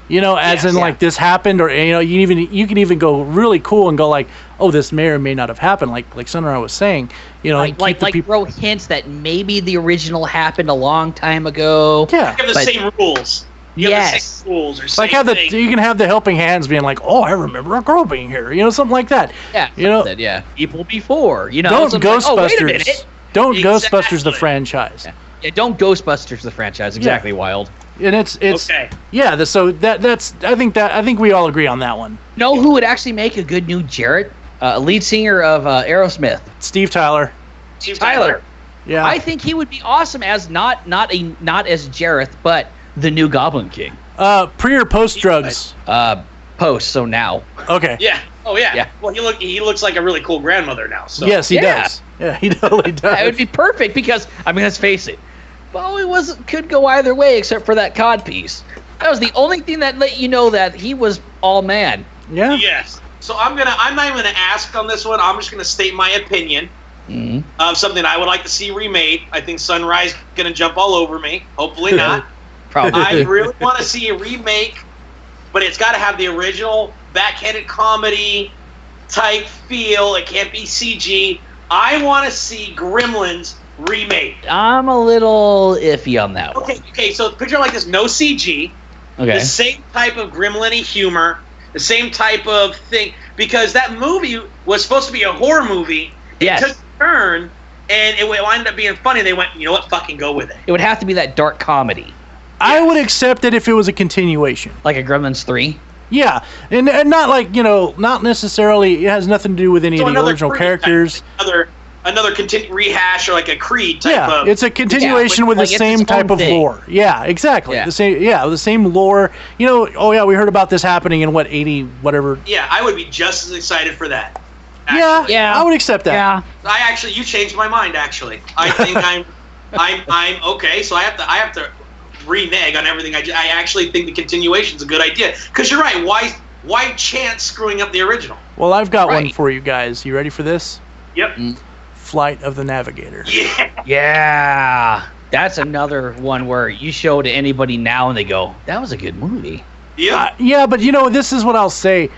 You know, as Yes. in like this happened, or you know, you can even go really cool and go like, oh, this may or may not have happened. Like Sunrie was saying, you know, Like throw hints that maybe the original happened a long time ago. yeah. You have the same rules. You have the same rules or same Like have thing. you can have the helping hands being like, oh, I remember a girl being here, you know, something like that. Yeah, you know, yeah. People before, you know. don't something like, oh, wait a Ghostbusters, minute. don't Exactly. Ghostbusters the franchise, Yeah, don't Ghostbusters the franchise. Exactly, Wild. and it's Okay. yeah. So that's I think we all agree on that one. Know who would actually make a good new Jarrett? Lead singer of Aerosmith, Steve Tyler, Steve Tyler. yeah. I think he would be awesome as not as Jareth, but the new Goblin King. Pre or post drugs? Post. So now. Okay. Yeah. Oh yeah. Yeah. Well, he looks like a really cool grandmother now. So. Yes, he Yeah. does. Yeah, he totally does. That would be perfect because I mean, let's face it, Bowie could go either way except for that cod piece. That was the only thing that let you know that he was all man. yeah. Yes. So I'm not even gonna ask on this one. I'm just gonna state my opinion Mm-hmm. of something I would like to see remade. I think Sunrise gonna jump all over me. Hopefully not. Probably. I really want to see a remake, but it's got to have the original backhanded comedy type feel. It can't be CG. I want to see Gremlins remade. I'm a little iffy on that one. Okay. So picture it like this: no CG, Okay. the same type of gremlin-y humor, the same type of thing. Because that movie was supposed to be a horror movie. It Yes. took a turn, and it wound up being funny. They went, you know what? Fucking go with it. It would have to be that dark comedy, I would accept it if it was a continuation. like a Gremlins 3. Yeah, and not like, you know, not necessarily. It has nothing to do with any of the another original Creed characters. type, another rehash or like a Creed type Yeah, of. it's a continuation Yeah, with like the it's same its type own of thing. lore. Yeah, exactly. Yeah. The same lore. You know, oh yeah, we heard about this happening in what 80 whatever. Yeah, I would be just as excited for that. Yeah, actually. Yeah. I would accept that. Yeah. You changed my mind. Actually, I think I'm okay. So I have to renege on everything. I actually think the continuation's a good idea. Because you're right. Why chance screwing up the original? Well, I've got one Right. for you guys. You ready for this? Yep. Flight of the Navigator. Yeah. Yeah. That's another one where you show to anybody now and they go, that was a good movie. Yeah. Yeah, but you know, this is what I'll say.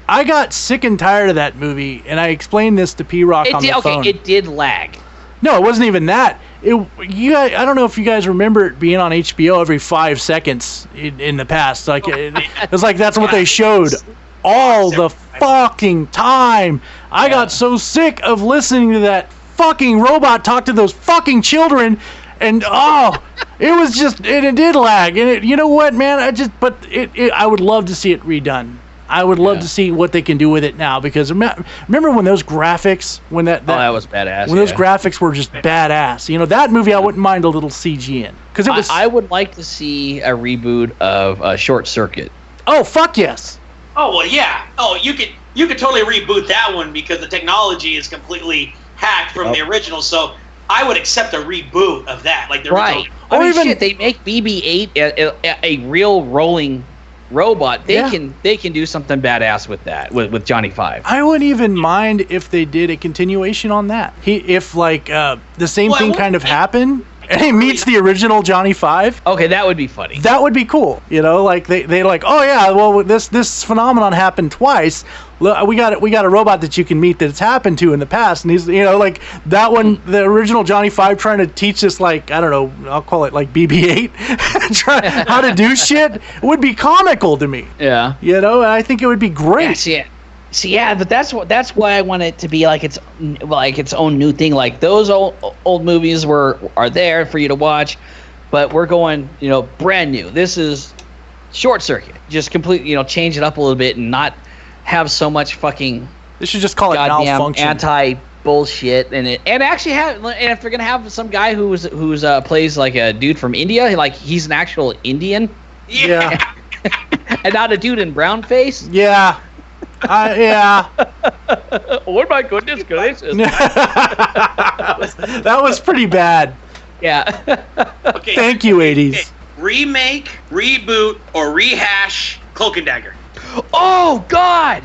I got sick and tired of that movie, and I explained this to P-Rock on the phone. It did lag. No, it wasn't even that. I don't know if you guys remember it being on HBO every 5 seconds in the past. Like it was like that's what they showed all the fucking time. I got so sick of listening to that fucking robot talk to those fucking children, And it was just, it did lag. And you know what, man? I would love to see it redone. I would love to see what they can do with it now, because remember when those graphics, that was badass. When those graphics were just badass. You know, that movie I wouldn't mind a little CG in, because it was. I would like to see a reboot of Short Circuit. Oh fuck yes. Oh well, yeah. Oh, you could totally reboot that one, because the technology is completely hacked from the original. So I would accept a reboot of that, like the original. Right. I mean, shit, they make BB-8 a real rolling robot. They can do something badass with that with Johnny Five. I wouldn't even mind if they did a continuation on that. If the same thing kind of happened and he meets the original Johnny Five. Okay, that would be funny. That would be cool. You know, like they like, oh yeah, well this phenomenon happened twice. We got a robot that you can meet that it's happened to in the past, and he's, you know, like that one, the original Johnny Five trying to teach us, like, I don't know, I'll call it like BB-8, how to do shit would be comical to me. Yeah. You know, and I think it would be great. Yeah, but that's why I want it to be like its own new thing. Like those old movies are there for you to watch, but we're going, you know, brand new. This is Short Circuit. Just completely, you know, change it up a little bit and not have so much fucking. They should just call it malfunction. Anti bullshit and actually have, and if they're gonna have some guy who's plays like a dude from India, like he's an actual Indian. Yeah. And not a dude in brown face. Yeah. Yeah. Oh my goodness gracious. That was pretty bad. Yeah. Okay. Thank you, 80s. Okay. Remake, reboot, or rehash Cloak and Dagger. Oh God!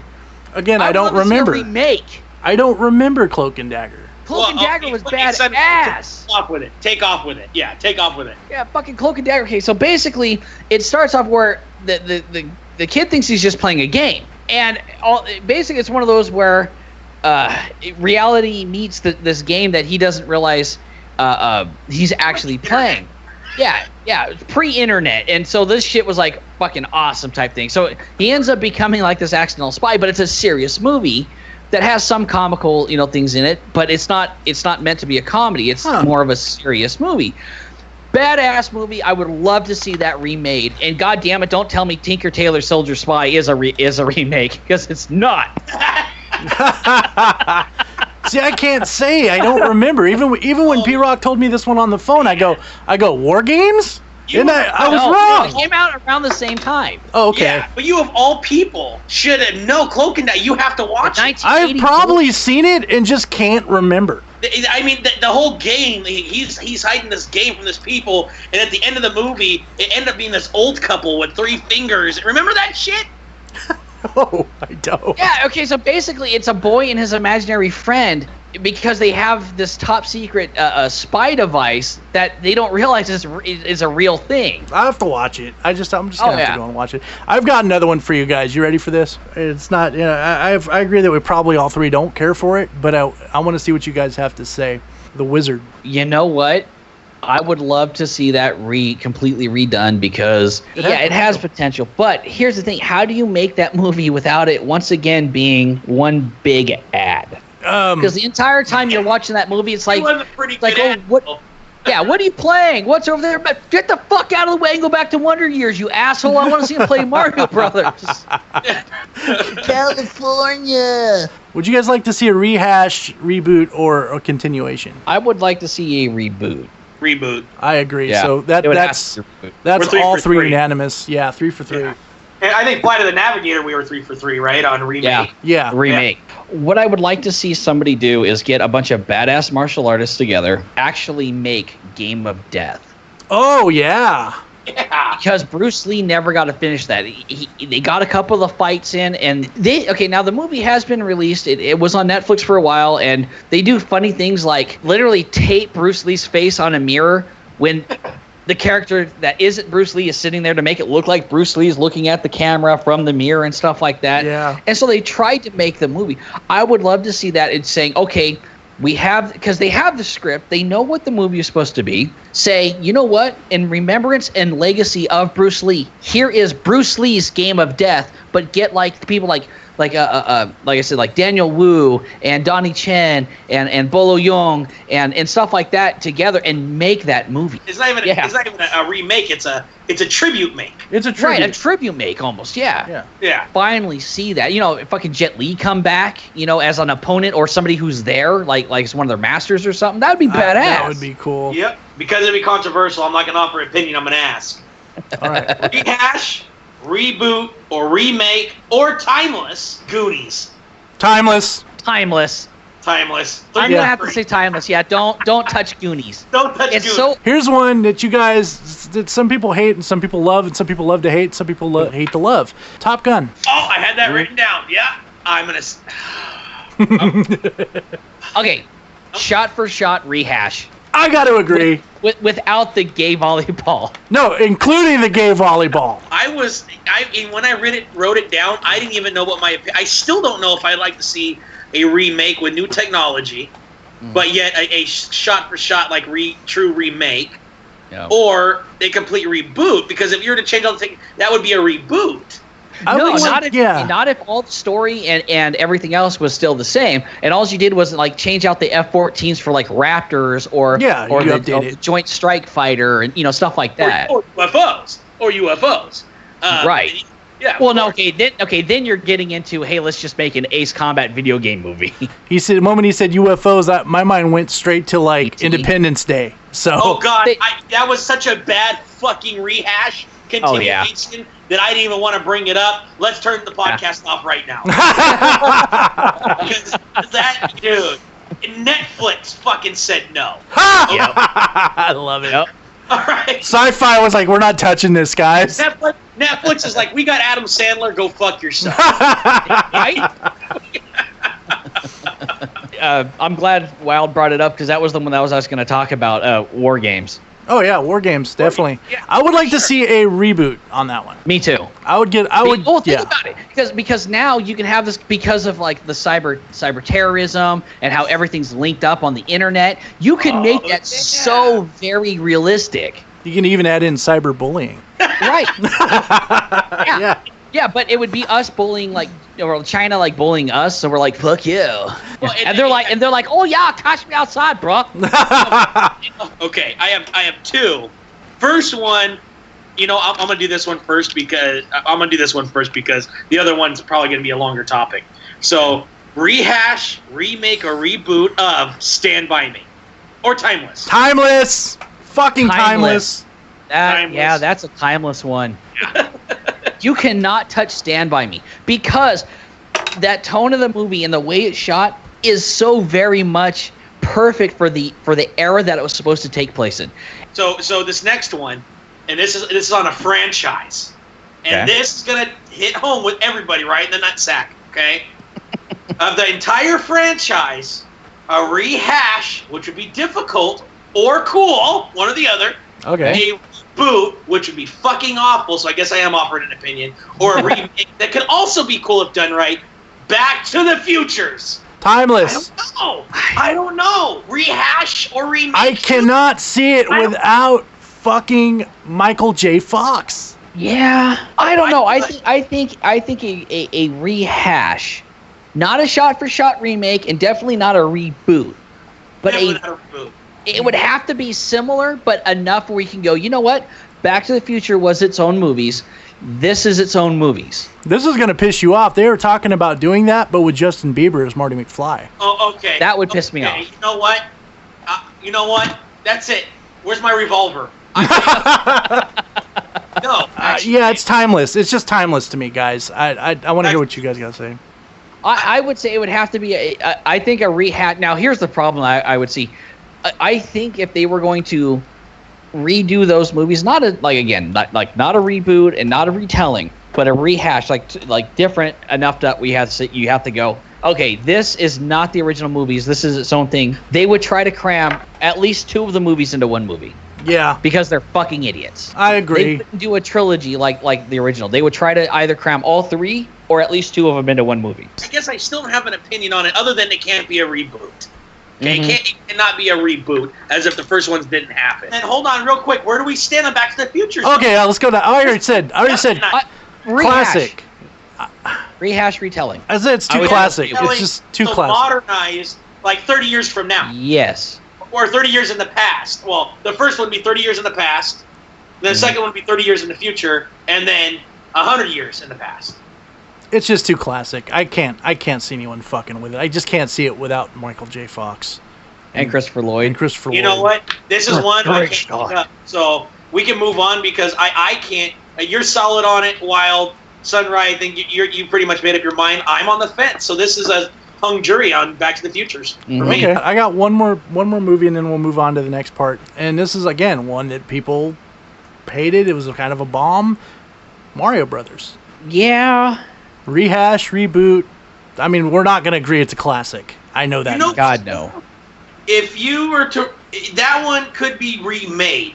Again, I don't remember. Remake. I don't remember Cloak and Dagger. Cloak and Dagger was badass. Take off with it. Take off with it. Yeah, take off with it. Yeah, fucking Cloak and Dagger. Okay, so basically, it starts off where the kid thinks he's just playing a game, and basically it's one of those where reality meets this game that he doesn't realize he's actually playing. Yeah, pre-internet, and so this shit was like fucking awesome type thing. So he ends up becoming like this accidental spy, but it's a serious movie that has some comical, you know, things in it, but it's not meant to be a comedy. It's more of a serious movie. Badass movie. I would love to see that remade. And God damn it, don't tell me Tinker Tailor Soldier Spy is a remake, because it's not. See, I can't say. I don't remember. Even when P-Rock told me this one on the phone, I go, War Games? I was wrong. It came out around the same time. Oh, okay. Yeah, but you of all people should have known Cloak and Dagger. You have to watch it. I've probably seen it and just can't remember. I mean, the whole game, he's hiding this game from this people, and at the end of the movie, it ended up being this old couple with 3 fingers. Remember that shit? Oh, I don't. Yeah, okay, so basically it's a boy and his imaginary friend, because they have this top secret spy device that they don't realize is a real thing. I have to watch it. I'm just gonna have to go and watch it. I've got another one for you guys. You ready for this? It's not. You know, I agree that we probably all three don't care for it, but I want to see what you guys have to say. The Wizard. You know what? I would love to see that completely redone, because it has potential. But here's the thing: how do you make that movie without it once again being one big ad? Because the entire time you're watching that movie, it's like, what? Yeah, what are you playing? What's over there? Get the fuck out of the way and go back to Wonder Years, you asshole! I want to see him play Mario Brothers. California. Would you guys like to see a rehash, reboot, or a continuation? I would like to see a reboot. Reboot. I agree. Yeah, so that's all three unanimous. Yeah, 3 for 3. Yeah. And I think Flight of the Navigator, we were 3 for 3, right, on Remake. Yeah. Remake. Yeah. What I would like to see somebody do is get a bunch of badass martial artists together, actually make Game of Death. Oh, yeah. Yeah. Because Bruce Lee never got to finish that. They got a couple of fights in, and now the movie has been released. It was on Netflix for a while, and they do funny things like literally tape Bruce Lee's face on a mirror when the character that isn't Bruce Lee is sitting there to make it look like Bruce Lee is looking at the camera from the mirror and stuff like that. Yeah. And so they tried to make the movie. I would love to see that. It's saying, okay, because they have the script, they know what the movie is supposed to be. Say, you know what? In remembrance and legacy of Bruce Lee, here is Bruce Lee's Game of Death, but get like people like like I said, like Daniel Wu and Donnie Chen and Bolo Young and stuff like that together and make that movie. It's not even a remake. It's a tribute make. It's a tribute. Right, a tribute make almost. Yeah. Finally see that. You know, fucking Jet Li come back, you know, as an opponent or somebody who's there, like it's one of their masters or something. That would be badass. That would be cool. Yep. Because it'd be controversial, I'm not going to offer an opinion. I'm going to ask. All right. Rehash, reboot, or remake, or timeless Goonies. Timeless. Timeless. Timeless. I'm gonna have to say timeless. Yeah, don't touch Goonies. Don't touch It's Goonies. so Here's one that you guys, that some people hate and some people love, and some people love to hate, some people hate to love. Top Gun. Oh, I had that written down. Yeah. I'm going to... okay. Shot for shot rehash. I got to agree. Without the gay volleyball. No, including the gay volleyball. When I wrote it down, I didn't even know what I still don't know if I'd like to see a remake with new technology, but yet a shot for shot like true remake, or a complete reboot. Because if you were to change all the things, that would be a reboot. Not if all the story and everything else was still the same, and all you did was like change out the F-14s for like Raptors or the Joint Strike Fighter and stuff like that. Or UFOs. Right. Yeah. Well, no. Then you're getting into, hey, let's just make an Ace Combat video game movie. He said the moment he said UFOs, my mind went straight to like Independence Day. So. Oh God, that was such a bad fucking rehash continuation that I didn't even want to bring it up. Let's turn the podcast off right now. Because that dude, Netflix fucking said no. I love it. Yep. All right. Sci-fi was like, we're not touching this, guys. Netflix is like, we got Adam Sandler. Go fuck yourself. Right? I'm glad Wild brought it up because that was the one that I was going to talk about. War games. Oh yeah, War Games, definitely. Yeah, I would like to see a reboot on that one. Me too. Think about it, because now you can have this because of like the cyber terrorism and how everything's linked up on the internet. You can make that so very realistic. You can even add in cyberbullying. Right. Yeah. Yeah, but it would be us bullying or China like bullying us, so we're like, fuck you. Well, and they're like, oh yeah, catch me outside, bro. Okay, I have two. First one, I'm gonna do this one first because the other one's probably gonna be a longer topic. So rehash, remake, or reboot of Stand By Me, or Timeless. Timeless. Fucking timeless. Yeah, that's a timeless one. You cannot touch Stand By Me because that tone of the movie and the way it's shot is so very much perfect for the era that it was supposed to take place in. So this next one, and this is on a franchise, and this is gonna hit home with everybody right in the nutsack. Okay, of the entire franchise, a rehash, which would be difficult or cool, one or the other. Okay. A reboot, which would be fucking awful, so I guess I am offering an opinion, or a remake that could also be cool if done right. Back to the Futures. Timeless. I don't know. Rehash or remake. I cannot see it without fucking Michael J. Fox. Yeah, I don't know. I think a rehash, not a shot-for-shot remake, and definitely not a reboot, but not a reboot. It would have to be similar, but enough where we can go, you know what? Back to the Future was its own movies. This is its own movies. This is going to piss you off. They were talking about doing that, but with Justin Bieber as Marty McFly. Oh, okay. That would piss me off. You know what? That's it. Where's my revolver? No. Yeah, it's timeless. It's just timeless to me, guys. I want to hear what you guys got to say. I would say it would have to be, I think a rehash. Now, here's the problem I would see. I think if they were going to redo those movies, not a reboot and not a retelling, but a rehash, like different enough that you have to go, okay, this is not the original movies, this is its own thing. They would try to cram at least two of the movies into one movie. Yeah. Because they're fucking idiots. I agree. They wouldn't do a trilogy like the original. They would try to either cram all three or at least two of them into one movie. I guess I still don't have an opinion on it other than it can't be a reboot. Okay, it cannot be a reboot, as if the first ones didn't happen. And hold on, real quick, where do we stand on Back to the Future? Okay, let's go. I already said. Classic. Rehash retelling. I said it's too classic. It's just too classic. Modernized, like 30 years from now. Yes. Or 30 years in the past. Well, the first one would be 30 years in the past. The second one would be 30 years in the future. And then 100 years in the past. It's just too classic. I can't see anyone fucking with it. I just can't see it without Michael J. Fox. And Christopher Lloyd. You know what? This is one I can't look up. So we can move on because I can't. You're solid on it, Wild. Sunrie, I think you pretty much made up your mind. I'm on the fence. So this is a hung jury on Back to the Futures for me. Okay, I got one more movie, and then we'll move on to the next part. And this is again one that people hated. It was kind of a bomb. Mario Brothers. Yeah. Rehash, reboot. I mean, we're not going to agree it's a classic. I know that. God, no. If you were to... That one could be remade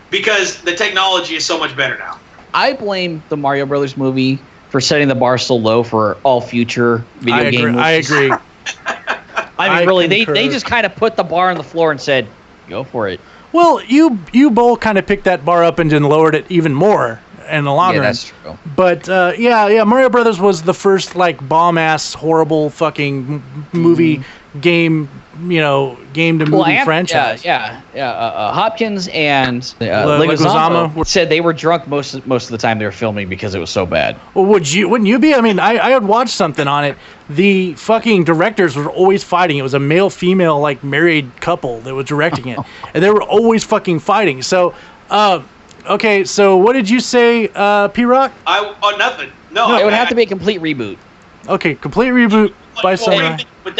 because the technology is so much better now. I blame the Mario Brothers movie for setting the bar so low for all future video game movies. I agree. I mean, really, they just kind of put the bar on the floor and said, go for it. Well, you both kind of picked that bar up and then lowered it even more in the long run. That's true. But yeah, Mario Brothers was the first like bomb ass horrible fucking movie game, game to movie franchise. Hopkins and Leguizamo said they were drunk most of the time they were filming because it was so bad. Well, wouldn't you be? I mean, I had watched something on it. The fucking directors were always fighting. It was a male-female like married couple that was directing it, and they were always fucking fighting. So, okay, so what did you say, P-Rock? Nothing. No, it would have to be a complete reboot. Okay, complete reboot by Sunrie. With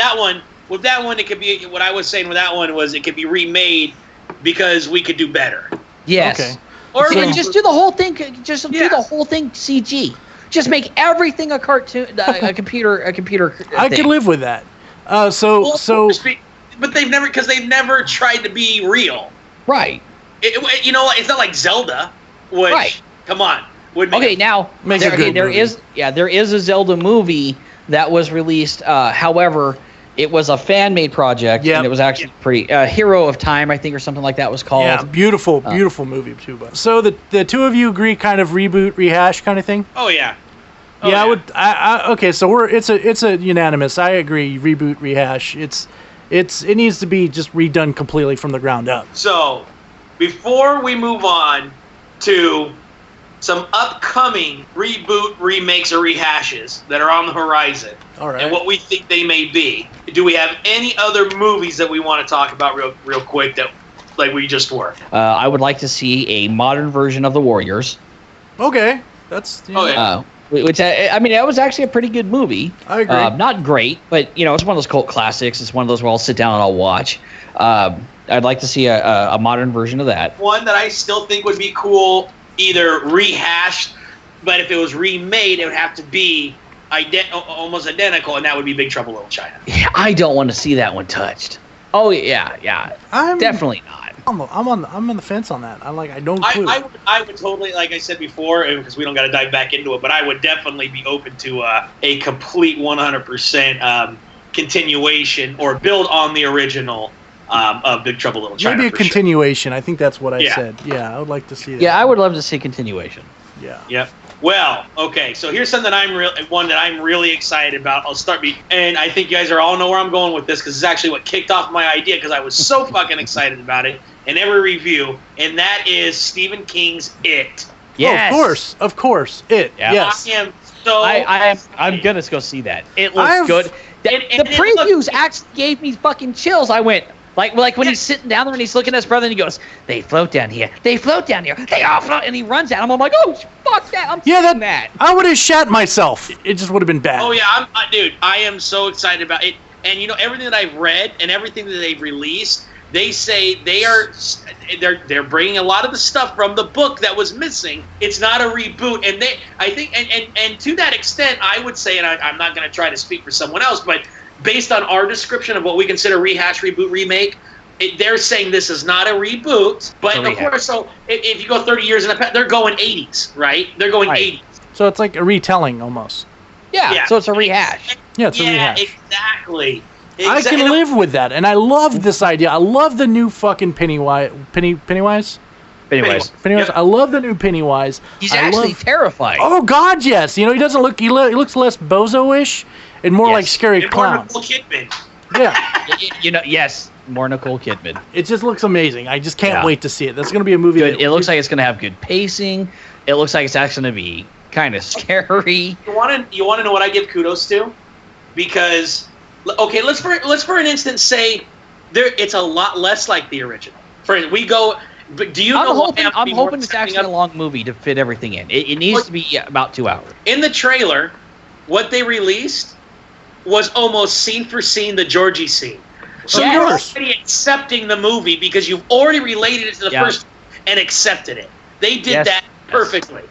that one, it could be what I was saying. With that one was it could be remade because we could do better. Yes. Okay. Or just do the whole thing. Just do the whole thing CG. Just make everything a cartoon, a computer. I could live with that. But they've never tried to be real. Right. It's not like Zelda. Which, right. Come on. There is a Zelda movie that was released. However, it was a fan-made project, and it was actually pretty. Hero of Time, I think, or something like that was called. Yeah, beautiful movie too. So the two of you agree, kind of reboot, rehash kind of thing. Oh yeah. I would. Okay, so it's a unanimous. I agree. Reboot, rehash. It needs to be just redone completely from the ground up. So, before we move on to some upcoming reboot, remakes, or rehashes that are on the horizon, all right, and what we think they may be, do we have any other movies that we want to talk about real quick that, like we just were? I would like to see a modern version of The Warriors. Okay, that's which that was actually a pretty good movie. I agree. Not great, but it's one of those cult classics. It's one of those where I'll sit down and I'll watch. I'd like to see a modern version of that. One that I still think would be cool, either rehashed, but if it was remade, it would have to be almost identical, and that would be Big Trouble in Little China. Yeah, I don't want to see that one touched. Oh yeah, definitely not. I'm on the fence on that. I don't. I would totally, like I said before, because we don't got to dive back into it, but I would definitely be open to a complete 100% continuation or build on the original of Big Trouble in Little China. Maybe a continuation. Sure. I think that's what I said. Yeah, I would like to see that. Yeah, I would love to see continuation. Yeah. Yep. Well, okay, so here's something one that I'm really excited about. I'll start and I think you guys all know where I'm going with this because it's actually what kicked off my idea because I was so fucking excited about it in every review, and that is Stephen King's It. Yes. Oh, of course, It. Yeah. Yes. I am so. I'm gonna go see that. It looks good. The previews actually gave me fucking chills. I went. Like when he's sitting down there and he's looking at his brother and he goes, they float down here, they float down here, they all float, and he runs at him. I'm like, oh, fuck that. I'm seeing that. I would have shat myself. It just would have been bad. Oh, yeah, dude, I am so excited about it. And, everything that I've read and everything that they've released, they say they're bringing a lot of the stuff from the book that was missing. It's not a reboot. And I think, and to that extent, I would say, and I'm not going to try to speak for someone else, but based on our description of what we consider rehash, reboot, remake, they're saying this is not a reboot. But of course, so if you go 30 years in the past, they're going 80s, right? They're going 80s. So it's like a retelling almost. Yeah. So it's a rehash. Yeah, it's a rehash. Exactly. I can live with that, and I love this idea. I love the new fucking Pennywise. Anyways, Pennywise. I love the new Pennywise. he's actually terrifying. Oh God, yes. He doesn't look. He looks less bozo-ish and more like scary clown. Nicole Kidman. Yeah. Yes, more Nicole Kidman. It just looks amazing. I just can't wait to see it. That's going to be a movie. It looks like it's going to have good pacing. It looks like it's actually going to be kind of scary. You want to know what I give kudos to? Because let's for an instant say it's a lot less like the original. But do you know? I'm hoping it's actually a long movie to fit everything in. It needs to be about 2 hours. In the trailer, what they released was almost scene for scene the Georgie scene. So you're already accepting the movie because you've already related it to the first and accepted it. They did that perfectly.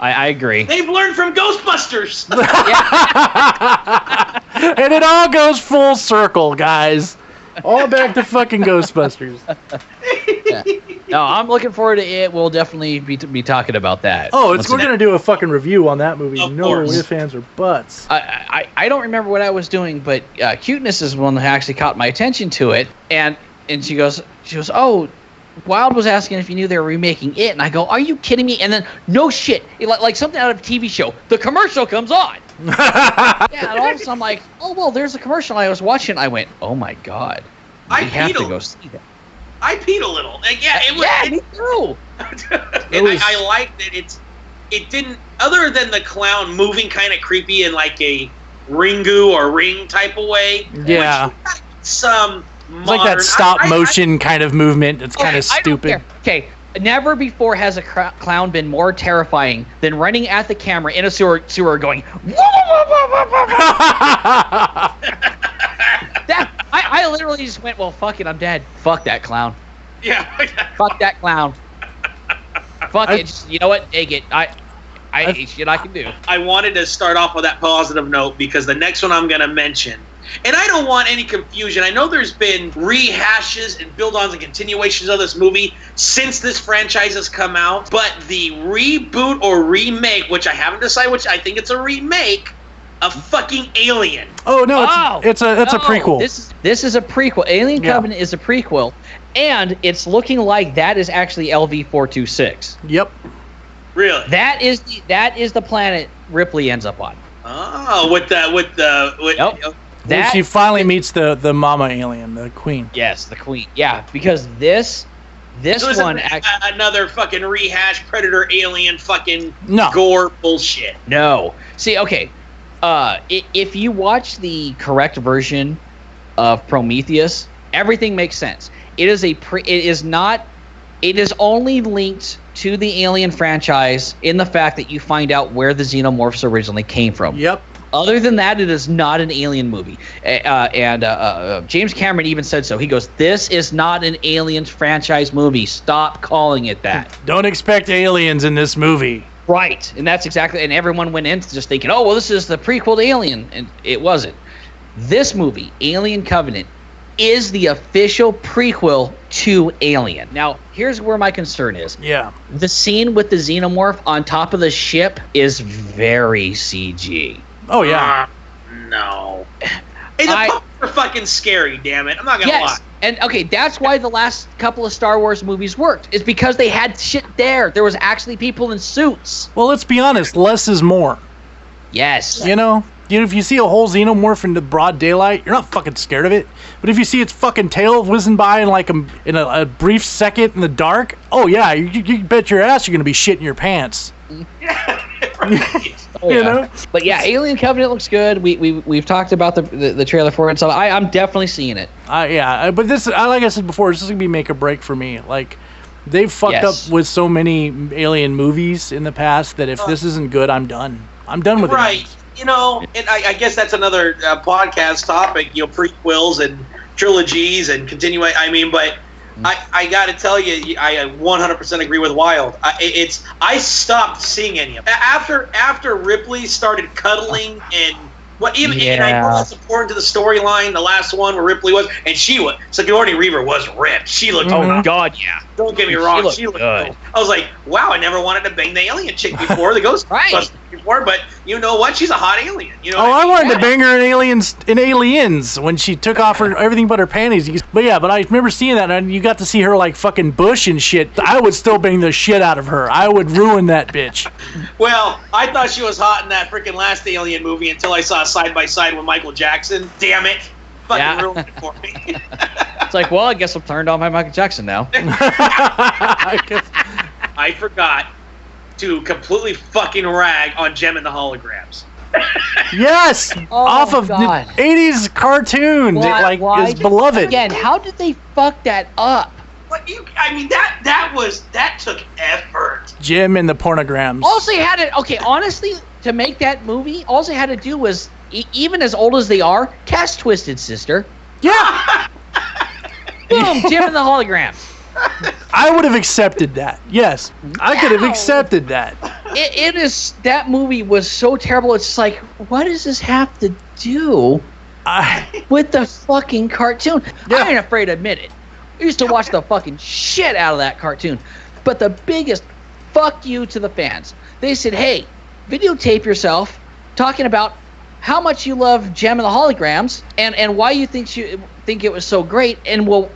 I agree. They've learned from Ghostbusters. And it all goes full circle, guys. All back to fucking Ghostbusters. No, I'm looking forward to it. We'll definitely be talking about that. Oh, we're going to do a fucking review on that movie. Of course. Ifs, ands, or buts. I don't remember what I was doing, but Cuteness is one that actually caught my attention to it. And she goes, oh, Wild was asking if you knew they were remaking it. And I go, are you kidding me? And then, no shit. Like something out of a TV show. The commercial comes on. And all of a sudden I'm like, oh, well, there's a commercial. I was watching. I went, oh, my God. We have to go see that. I peed a little. Like, me too. And I like that it didn't, other than the clown moving kind of creepy in like a Ringu or Ring type of way. Yeah. Some it's like that stop motion kind of movement. It's kind of stupid. Okay. Never before has a clown been more terrifying than running at the camera in a sewer going. I literally just went, well, fuck it, I'm dead. Fuck that clown. Yeah. Fuck that clown. Fuck it. Just, you know what? Take it. I hate shit I can do. I wanted to start off with that positive note because the next one I'm going to mention, and I don't want any confusion. I know there's been rehashes and build-ons and continuations of this movie since this franchise has come out, but the reboot or remake, which I haven't decided which, I think it's a remake, of fucking Alien. Oh no, it's a prequel. This is a prequel. Alien Covenant is a prequel, and it's looking like that is actually LV-426. Yep. Really? That is the planet Ripley ends up on. Oh, with Yep. When she finally meets the mama alien, the queen. Yes, the queen. Yeah, because this one another fucking rehash Predator Alien fucking No. gore bullshit. No. See, okay. If you watch the correct version of Prometheus, everything makes sense. It is only linked to the Alien franchise in the fact that you find out where the xenomorphs originally came from. Yep. Other than that, it is not an Alien movie. And James Cameron even said so. He goes, this is not an Alien franchise movie. Stop calling it that. Don't expect aliens in this movie. Right. And that's exactly, and everyone went in just thinking, oh, well, this is the prequel to Alien. And it wasn't. This movie, Alien Covenant, is the official prequel to Alien. Now, here's where my concern is. Yeah. The scene with the xenomorph on top of the ship is very CG. Oh, yeah. No. Hey, the puppets are fucking scary, damn it. I'm not going to lie. And, okay, that's why the last couple of Star Wars movies worked. Is because they had shit there. There was actually people in suits. Well, let's be honest. Less is more. Yes. You know, if you see a whole xenomorph in the broad daylight, you're not fucking scared of it. But if you see its fucking tail whizzing by in like a brief second in the dark, oh, yeah, you bet your ass you're going to be shitting your pants. You know? But yeah, Alien Covenant looks good. We've talked about the trailer for it, so I'm definitely seeing it. But this, like I said before, this is gonna be make or break for me. Like, they've fucked up with so many Alien movies in the past that if this isn't good, I'm done. I'm done with it. Right. You know, and I guess that's another podcast topic. You know, prequels and trilogies and continuing. I mean, but. I got to tell you, I 100% agree with Wild. I stopped seeing any of it after Ripley started cuddling and and I know that's important to the storyline. The last one where Ripley was, and she was. Sigourney Weaver was ripped. She looked. Oh God, yeah. Don't get me wrong. She looked good. I was like, wow, I never wanted to bang the alien chick before, the ghost Right. before, but you know what? She's a hot alien. You know Oh, what I mean? wanted to bang her in Aliens when she took off her everything but her panties. But yeah, but I remember seeing that, and you got to see her like fucking bush and shit. I would still bang the shit out of her. I would ruin that bitch. Well, I thought she was hot in that freaking last Alien movie until I saw Side by Side with Michael Jackson. Damn it. Fucking ruined it for me. It's like, well, I guess I'm turned on by Michael Jackson now. I forgot to completely fucking rag on Gem and the Holograms. Yes, off of God. the 80s cartoon, Why is beloved. Again, how did they fuck that up? What I mean, that took effort. Jim and the pornograms. All they had to, okay, honestly, to make that movie, all they had to do was, even as old as they are, cast Twisted Sister. Yeah. Boom, Jim and the Holograms. I would have accepted that. Yes, I could have accepted that. It is, that movie was so terrible. It's like, what does this have to do with the fucking cartoon? Yeah. I ain't afraid to admit it. I used to watch the fucking shit out of that cartoon. But the biggest fuck you to the fans. They said, hey, videotape yourself talking about how much you love Gem and the Holograms and why you think it was so great, and we'll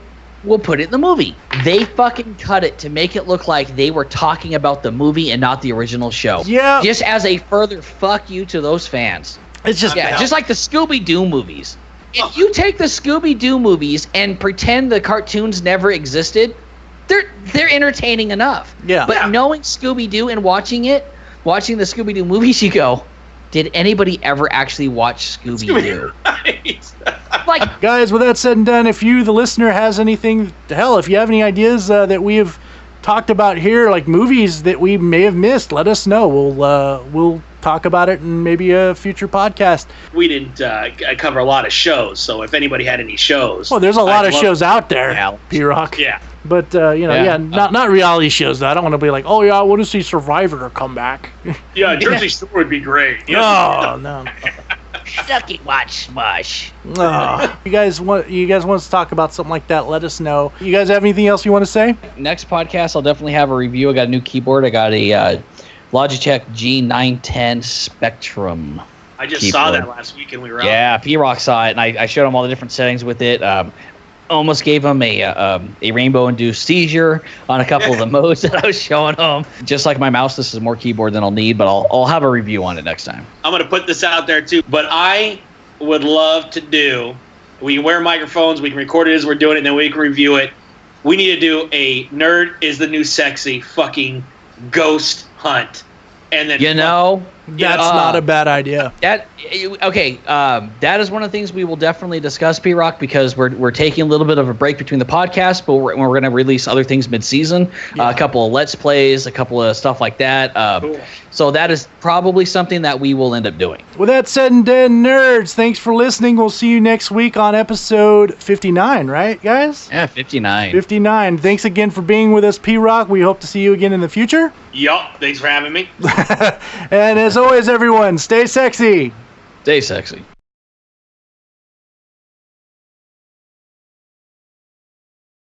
put it in the movie. They fucking cut it to make it look like they were talking about the movie and not the original show. Yeah. Just as a further fuck you to those fans. It's just Just like the Scooby-Doo movies. If you take the Scooby-Doo movies and pretend the cartoons never existed, they're entertaining enough. Yeah. But knowing Scooby-Doo and watching the Scooby-Doo movies, you go, did anybody ever actually watch Scooby-Doo? Like, guys, with that said and done, if you, the listener, has anything, hell, if you have any ideas that we have talked about here, like movies that we may have missed, let us know. We'll talk about it in maybe a future podcast. We didn't cover a lot of shows, so if anybody had any shows, well, there's a lot of shows out there, P-Rock. Yeah. But not reality shows. Though. I don't want to be like, oh yeah, I want to see Survivor come back. Yeah, Jersey Shore would be great. No. Sucky watch smush. Oh. You guys want to talk about something like that? Let us know. You guys have anything else you want to say? Next podcast, I'll definitely have a review. I got a new keyboard. I got a Logitech G910 Spectrum. I just keyboard. saw that last week and we were out. Yeah, P-Rock saw it, and I showed him all the different settings with it. Almost gave him a rainbow-induced seizure on a couple of the modes that I was showing him. Just like my mouse, this is more keyboard than I'll need, but I'll have a review on it next time. I'm going to put this out there too, but I would love to do, we can wear microphones, we can record it as we're doing it, and then we can review it. We need to do a Nerd is the New Sexy fucking ghost hunt. And then that's not a bad idea. That is one of the things we will definitely discuss, P-Rock, because we're taking a little bit of a break between the podcast, but we're going to release other things mid-season, a couple of Let's Plays, a couple of stuff like that. Cool. So that is probably something that we will end up doing. With that said and done, nerds, thanks for listening. We'll see you next week on episode 59, right, guys? Yeah, 59. 59. Thanks again for being with us, P-Rock. We hope to see you again in the future. Yup, thanks for having me. And as always, everyone, stay sexy. Stay sexy.